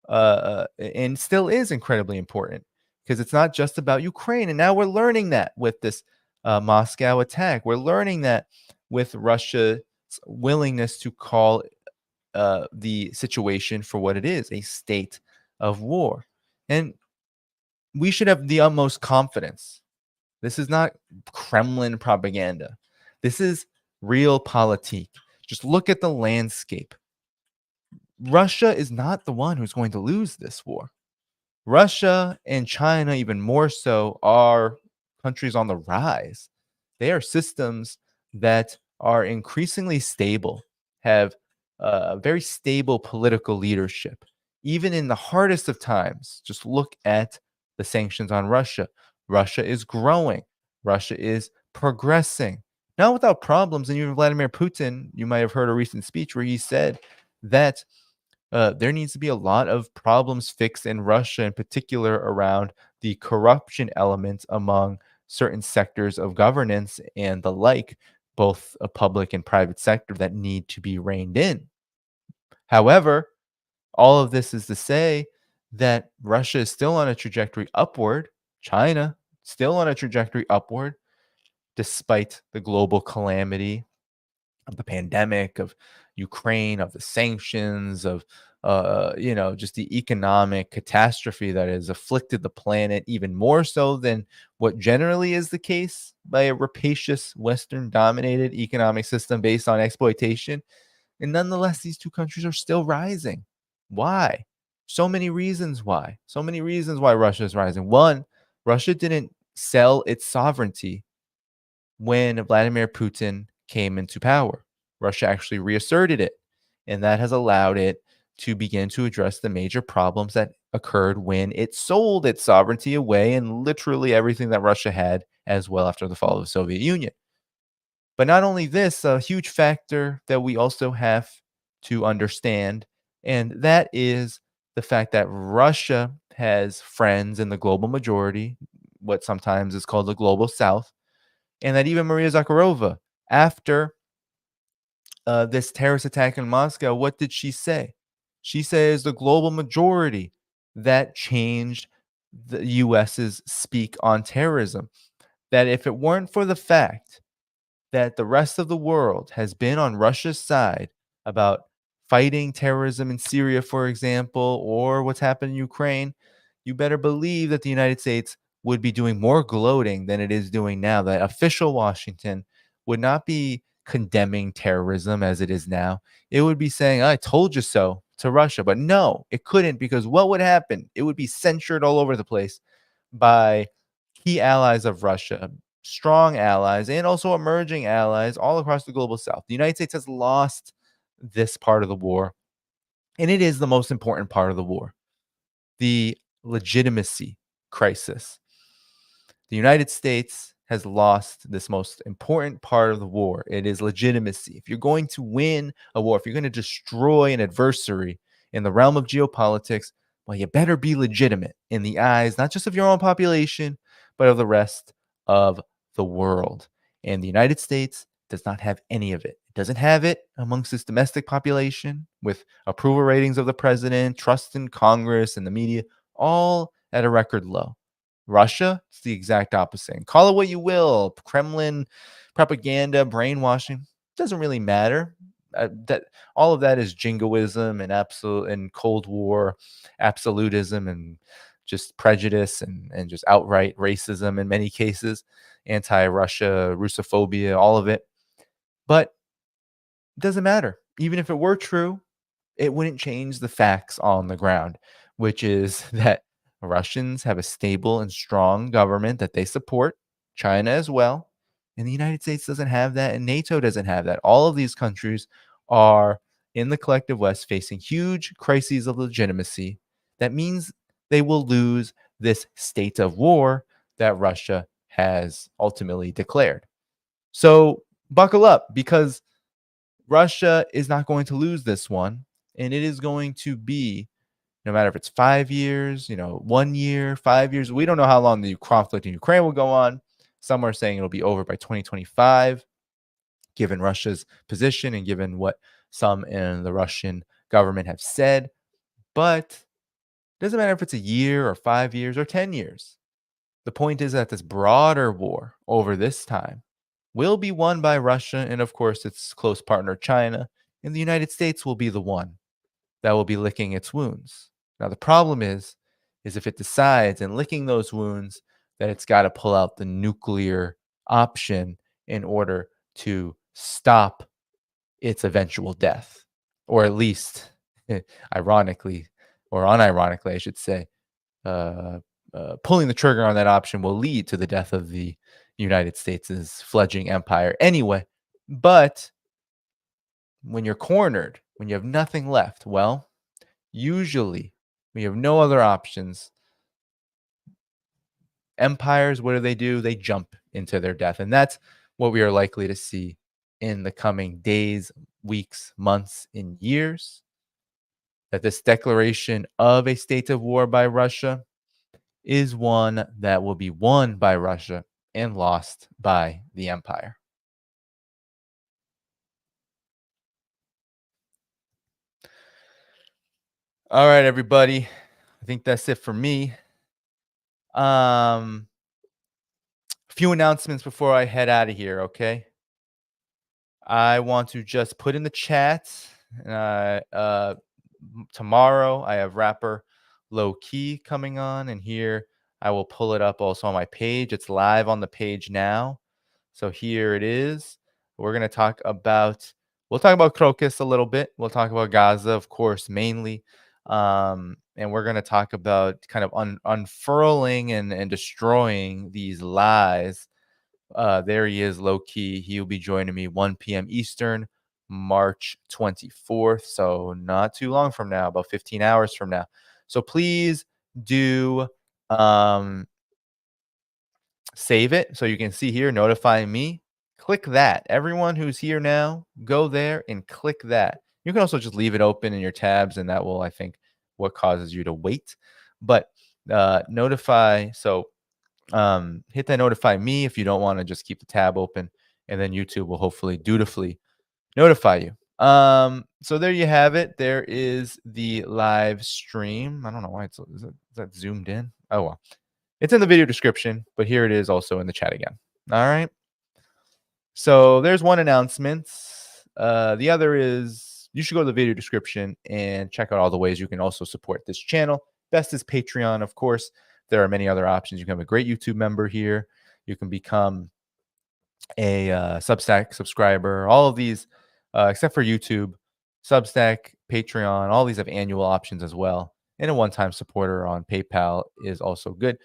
and still is incredibly important, because it's not just about Ukraine. And now we're learning that with this Moscow attack. We're learning that with Russia's willingness to call the situation for what it is, a state of war. And we should have the utmost confidence. This is not Kremlin propaganda. This is realpolitik. Just look at the landscape. Russia is not the one who's going to lose this war. Russia and China, even more so, are countries on the rise. They are systems that are increasingly stable, have very stable political leadership. Even in the hardest of times, just look at the sanctions on Russia. Russia is growing. Russia is progressing, not without problems. And even Vladimir Putin, you might have heard a recent speech where he said that there needs to be a lot of problems fixed in Russia, in particular around the corruption element among certain sectors of governance and the like, both a public and private sector, that need to be reined in. However, all of this is to say that Russia is still on a trajectory upward. China still on a trajectory upward. despite the global calamity of the pandemic, of Ukraine, of the sanctions, of just the economic catastrophe that has afflicted the planet even more so than what generally is the case by a rapacious Western-dominated economic system based on exploitation. And nonetheless, these two countries are still rising. Why? So many reasons why. So many reasons why Russia is rising. One, Russia didn't sell its sovereignty when Vladimir Putin came into power. Russia actually reasserted it, and that has allowed it to begin to address the major problems that occurred when it sold its sovereignty away and literally everything that Russia had as well after the fall of the Soviet Union. But not only this, a huge factor that we also have to understand, and that is the fact that Russia has friends in the global majority, what sometimes is called the global south, and that even Maria Zakharova, after this terrorist attack in Moscow, what did she say? She says the global majority that changed the US's speak on terrorism. That if it weren't for the fact that the rest of the world has been on Russia's side about fighting terrorism in Syria, for example, or what's happened in Ukraine, you better believe that the United States would be doing more gloating than it is doing now. That official Washington would not be condemning terrorism as it is now. It would be saying, I told you so to Russia. But no, it couldn't, because what would happen? It would be censured all over the place by key allies of Russia, strong allies, and also emerging allies all across the global south. The United States has lost this part of the war, and it is the most important part of the war, the legitimacy crisis. The United States has lost this most important part of the war. It is legitimacy. If you're going to win a war, if you're going to destroy an adversary in the realm of geopolitics, well, you better be legitimate in the eyes, not just of your own population, but of the rest of the world. And the United States does not have any of it. It doesn't have it amongst its domestic population, with approval ratings of the president, trust in Congress and the media, all at a record low. Russia, it's the exact opposite. And call it what you will, Kremlin propaganda, brainwashing, doesn't really matter. That all of that is jingoism and absolute and Cold War absolutism and just prejudice and just outright racism in many cases, anti-Russia, Russophobia, all of it. But it doesn't matter. Even if it were true, it wouldn't change the facts on the ground, which is that Russians have a stable and strong government that they support, China as well. And the United States doesn't have that, and NATO doesn't have that. All of these countries are in the collective West facing huge crises of legitimacy. That means they will lose this state of war that Russia has ultimately declared. So buckle up, because Russia is not going to lose this one, and it is going to be, no matter if it's 5 years, 1 year, 5 years. We don't know how long the conflict in Ukraine will go on. Some are saying it'll be over by 2025, given Russia's position and given what some in the Russian government have said. But it doesn't matter if it's a year or 5 years or 10 years. The point is that this broader war over this time will be won by Russia and, of course, its close partner China, and the United States will be the one that will be licking its wounds. Now, the problem is if it decides in licking those wounds that it's got to pull out the nuclear option in order to stop its eventual death, or at least, ironically, or unironically, I should say, pulling the trigger on that option will lead to the death of the United States' fledgling empire anyway. But when you're cornered, when you have nothing left, well, usually when you have no other options, empires, what do? They jump into their death. And that's what we are likely to see in the coming days, weeks, months, and years. That this declaration of a state of war by Russia is one that will be won by Russia and lost by the empire. All right, everybody. I think that's it for me. few announcements before I head out of here, okay? I want to just put in the chat. Tomorrow I have rapper Low Key coming on, and here I will pull it up also on my page. It's live on the page now. So here it is. We'll talk about Crocus a little bit. We'll talk about Gaza, of course, mainly. And we're going to talk about kind of unfurling and destroying these lies. There he is, Low Key. He'll be joining me 1 p.m. Eastern, March 24th. So not too long from now, about 15 hours from now. So please do save it so you can see here, notify me. Click that. Everyone who's here now, go there and click that. You can also just leave it open in your tabs, and that will, I think, what causes you to wait. But notify. So hit that notify me if you don't want to just keep the tab open, and then YouTube will hopefully dutifully notify you. So there you have it. There is the live stream. I don't know why is that zoomed in. Oh well, it's in the video description, but here it is also in the chat again. All right. So there's one announcement. The other is you should go to the video description and check out all the ways you can also support this channel. Best is Patreon, of course. There are many other options. You can become a great YouTube member here. You can become a Substack subscriber. All of these, except for YouTube, Substack, Patreon, all these have annual options as well. And a one-time supporter on PayPal is also good.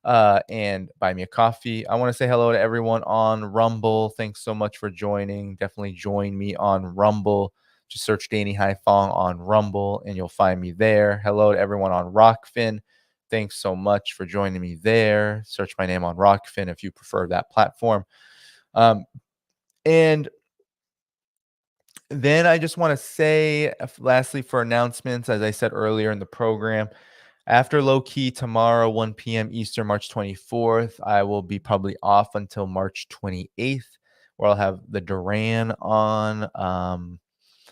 And buy me a coffee. I want to say hello to everyone on Rumble. Thanks so much for joining. Definitely join me on Rumble. Just search Danny Dhaiphong on Rumble and you'll find me there. Hello to everyone on Rockfin. Thanks so much for joining me there. Search my name on Rockfin if you prefer that platform. And then I just want to say, lastly, for announcements, as I said earlier in the program, after Low Key tomorrow, 1 p.m. Eastern, March 24th, I will be probably off until March 28th, where I'll have the Duran on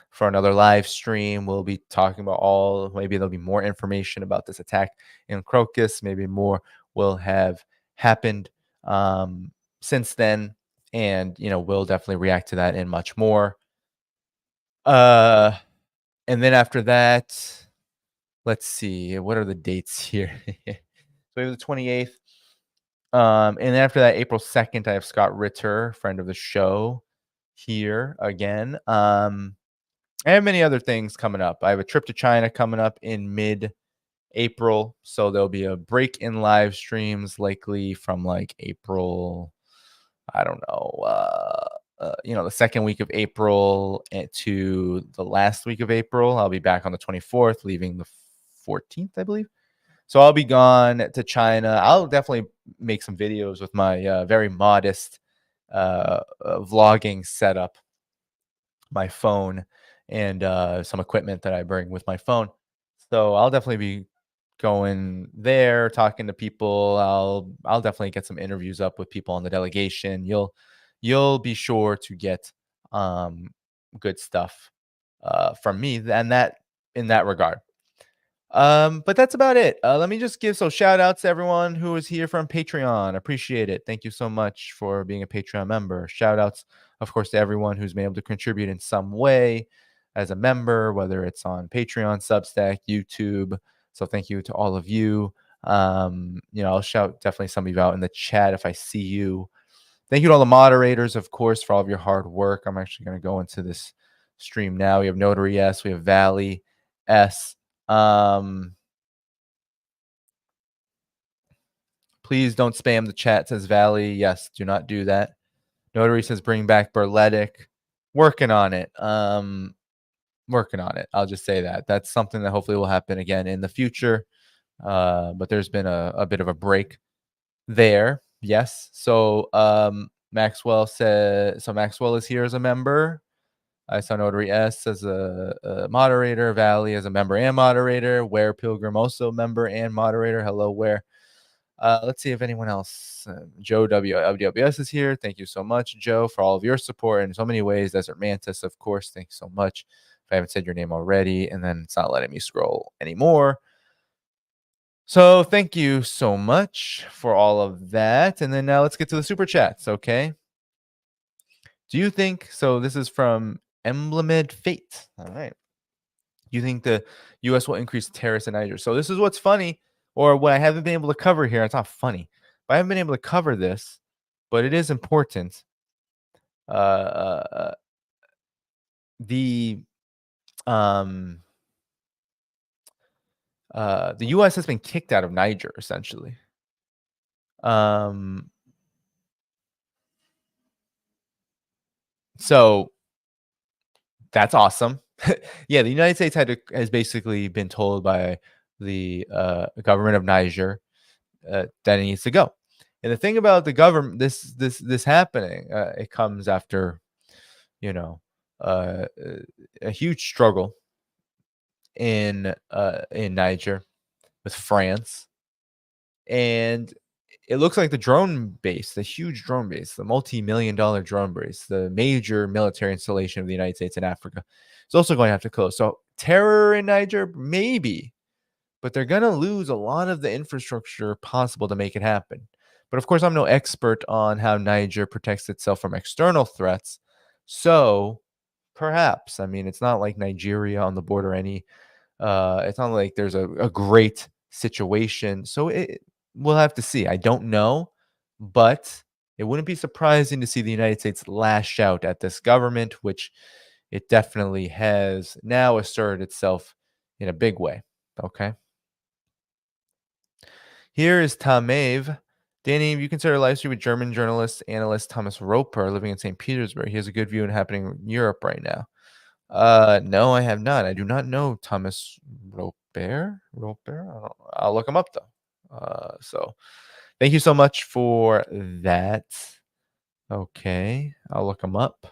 for another live stream. We'll be talking about maybe there'll be more information about this attack in Crocus. Maybe more will have happened since then. And, we'll definitely react to that and much more. And then after that, let's see, what are the dates here? So we have the 28th. And then after that, April 2nd, I have Scott Ritter, friend of the show, here again. I have many other things coming up. I have a trip to China coming up in mid-April. So there'll be a break in live streams, likely from like April, I don't know, the second week of April to the last week of April. I'll be back on the 24th, leaving the 14th, I believe. So I'll be gone to China. I'll definitely make some videos with my very modest vlogging setup, my phone, and some equipment that I bring with my phone. So I'll definitely be going there, talking to people. I'll definitely get some interviews up with people on the delegation. You'll be sure to get good stuff from me, and that in that regard. But that's about it. Let me just give shout outs to everyone who is here from Patreon. Appreciate it. Thank you so much for being a Patreon member. Shout outs, of course, to everyone who's been able to contribute in some way as a member, whether it's on Patreon, Substack, YouTube. So thank you to all of you. I'll shout definitely some of you out in the chat if I see you. Thank you to all the moderators, of course, for all of your hard work. I'm actually going to go into this stream now. We have Notary S, we have Valley S. Please don't spam the chat, says Valley. Yes, do not do that. Notary says bring back Burletic. Working on it. Working on it. I'll just say that. That's something that hopefully will happen again in the future. But there's been a bit of a break there. Yes. So Maxwell is here as a member. I saw Notary S as a moderator, Valley as a member and moderator, Ware Pilgrim also member and moderator. Hello, Ware. Let's see if anyone else. Joe WWS is here. Thank you so much, Joe, for all of your support in so many ways. Desert Mantis, of course. Thanks so much. If I haven't said your name already, and then it's not letting me scroll anymore. So thank you so much for all of that. And then now let's get to the super chats, okay? Do you think, so this is from Emblemed Fate. All right. Do you think the U.S. will increase tariffs in Niger? So this is what's funny, or what I haven't been able to cover here. It's not funny, but I haven't been able to cover this, but it is important. The U.S. has been kicked out of Niger, essentially. So that's awesome. Yeah, the United States has basically been told by the government of Niger that it needs to go. And the thing about the government, this happening, it comes after, a huge struggle in Niger with France, and it looks like the huge drone base, the multi-million-dollar drone base, the major military installation of the United States in Africa, is also going to have to close. So terror in Niger, maybe, but they're going to lose a lot of the infrastructure possible to make it happen. But of course, I'm no expert on how Niger protects itself from external threats. So perhaps, I mean, it's not like Nigeria on the border it's not like there's a great situation. So we'll have to see. I don't know, but it wouldn't be surprising to see the United States lash out at this government, which it definitely has now asserted itself in a big way. Okay. Here is Tamev. Danny, you consider live stream with German journalist, analyst Thomas Roper living in St. Petersburg. He has a good view on happening in Europe right now. No, I have not. I do not know Thomas Roper. I'll look him up though. So thank you so much for that. Okay, I'll look him up.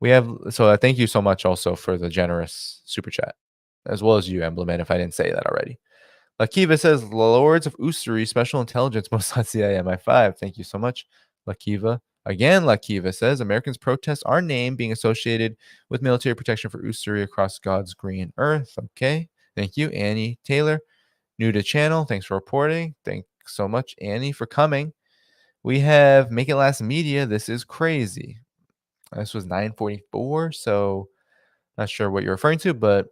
Thank you so much also for the generous super chat, as well as you, Embleman, if I didn't say that already. Lakiva says, Lords of Usuri, Special Intelligence, Mossad CIA, MI5. Thank you so much, Lakiva. Again, Lakiva says, Americans protest our name being associated with military protection for Usuri across God's green earth. Okay. Thank you, Annie Taylor. New to channel. Thanks for reporting. Thanks so much, Annie, for coming. We have Make It Last Media. This is crazy. This was 944, so not sure what you're referring to, but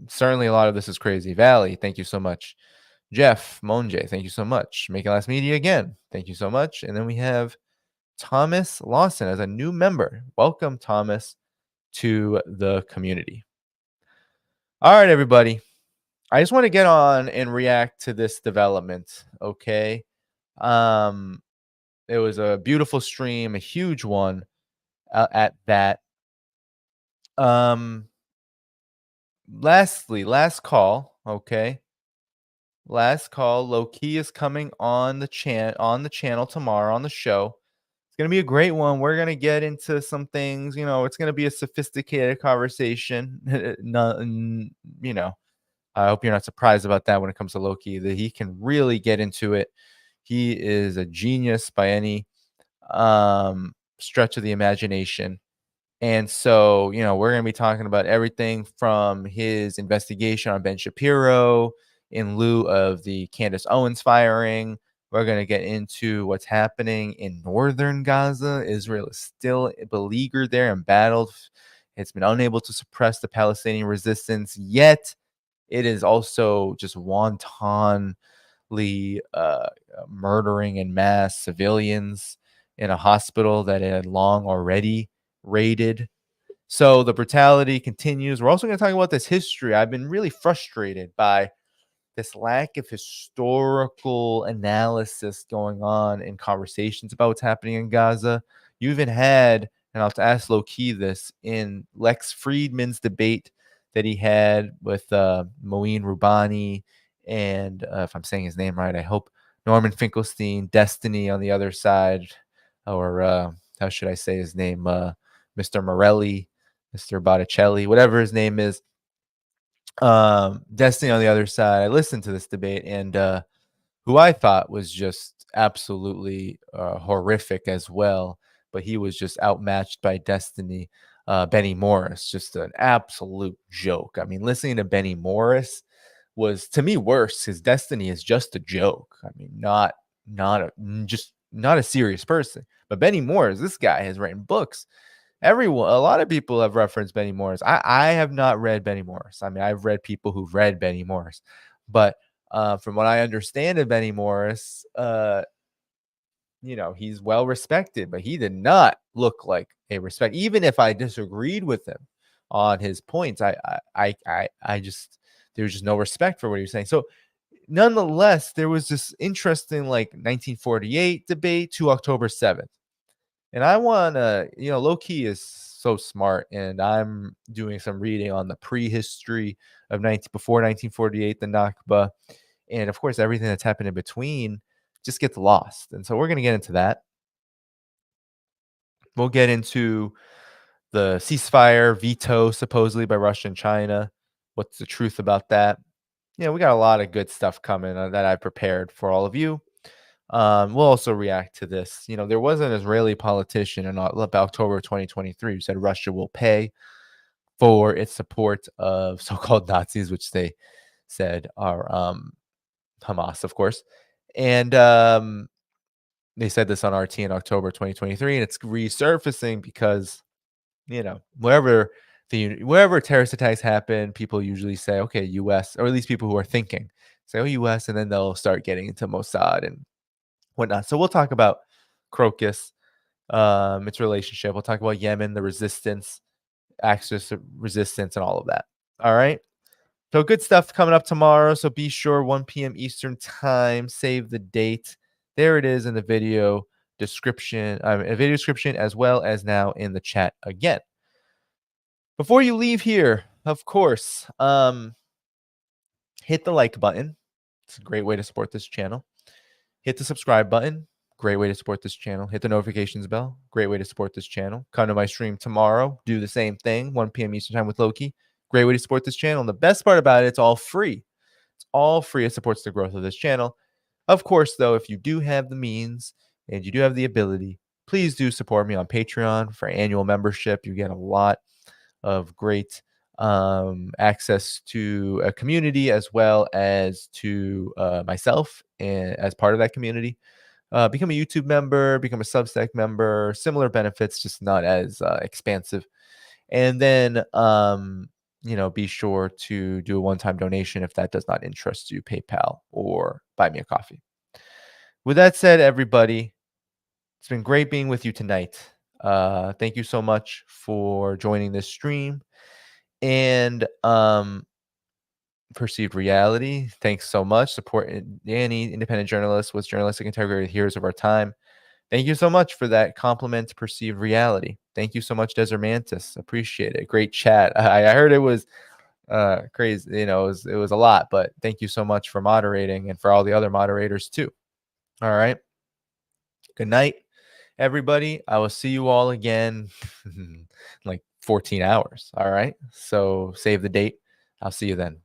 certainly a lot of this is crazy. Valley, thank you so much. Jeff Monje, thank you so much. Make It Last Media again, thank you so much. And then we have Thomas Lawson as a new member. Welcome, Thomas, to the community. All right, everybody. I just want to get on and react to this development, okay? It was a beautiful stream, a huge one at that. Lastly, last call, okay? Last call. Loki is coming on the channel tomorrow on the show. It's gonna be a great one. We're gonna get into some things. It's gonna be a sophisticated conversation. I hope you're not surprised about that when it comes to Loki. That he can really get into it. He is a genius by any stretch of the imagination. And so, we're going to be talking about everything from his investigation on Ben Shapiro in lieu of the Candace Owens firing. We're going to get into what's happening in northern Gaza. Israel is still beleaguered there and battled. It's been unable to suppress the Palestinian resistance, yet it is also just wantonly murdering en masse civilians in a hospital that it had long already raided. So the brutality continues. We're also going to talk about this history. I've been really frustrated by this lack of historical analysis going on in conversations about what's happening in Gaza. You even had, and I'll have to ask Loki this, in Lex Friedman's debate that he had with Moeen Rubani and, if I'm saying his name right, I hope, Norman Finkelstein, Destiny on the other side, or how should I say his name? Mr. Morelli, Mr. Botticelli, whatever his name is. Destiny on the other side. I listened to this debate, and who I thought was just absolutely horrific as well, but he was just outmatched by Destiny. Benny Morris, just an absolute joke. I mean, listening to Benny Morris was, to me, worse. His destiny is just a joke. I mean, not a serious person. But Benny Morris, this guy has written books. A lot of people have referenced Benny Morris. I have not read Benny Morris. I mean, I've read people who've read Benny Morris, but from what I understand of Benny Morris, he's well respected, but he did not look like a respect. Even if I disagreed with him on his points, I just, there was just no respect for what he was saying. So nonetheless, there was this interesting 1948 debate to October 7th. And I want to, low-key is so smart, and I'm doing some reading on the prehistory of before 1948, the Nakba, and of course everything that's happened in between just gets lost. And so we're going to get into that. We'll get into the ceasefire veto supposedly by Russia and China. What's the truth about that? We got a lot of good stuff coming that I prepared for all of you. We'll also react to this. There was an Israeli politician in October 2023 who said Russia will pay for its support of so-called Nazis, which they said are Hamas, of course. And they said this on RT in October 2023, and it's resurfacing because, wherever terrorist attacks happen, people usually say, okay, U.S., or at least people who are thinking, say, oh, U.S., and then they'll start getting into Mossad and whatnot. So we'll talk about Crocus, its relationship. We'll talk about Yemen, the resistance, Axis resistance, and all of that. All right. So good stuff coming up tomorrow. So be sure 1 p.m. Eastern time. Save the date. There it is in the video description, as well as now in the chat again. Before you leave here, of course, hit the like button. It's a great way to support this channel. Hit the subscribe button. Great way to support this channel. Hit the notifications bell. Great way to support this channel. Come to my stream tomorrow. Do the same thing. 1 p.m. Eastern time with Loki. Great way to support this channel. And the best part about it, it's all free. It's all free. It supports the growth of this channel. Of course, though, if you do have the means and you do have the ability, please do support me on Patreon for annual membership. You get a lot of great access to a community as well as to myself and as part of that community. Become a YouTube member, become a Substack member, similar benefits, just not as expansive. And then, be sure to do a one-time donation if that does not interest you, PayPal or buy me a coffee. With that said, everybody, it's been great being with you tonight. Thank you so much for joining this stream. And Perceived Reality, thanks so much. Support Danny, independent journalist with journalistic integrity, heroes of our time. Thank you so much for that compliment to Perceived Reality. Thank you so much, Desert Mantis. Appreciate it. Great chat. I heard it was crazy. It was a lot, but thank you so much for moderating and for all the other moderators too. All right. Good night, everybody. I will see you all again in like 14 hours. All right. So save the date. I'll see you then.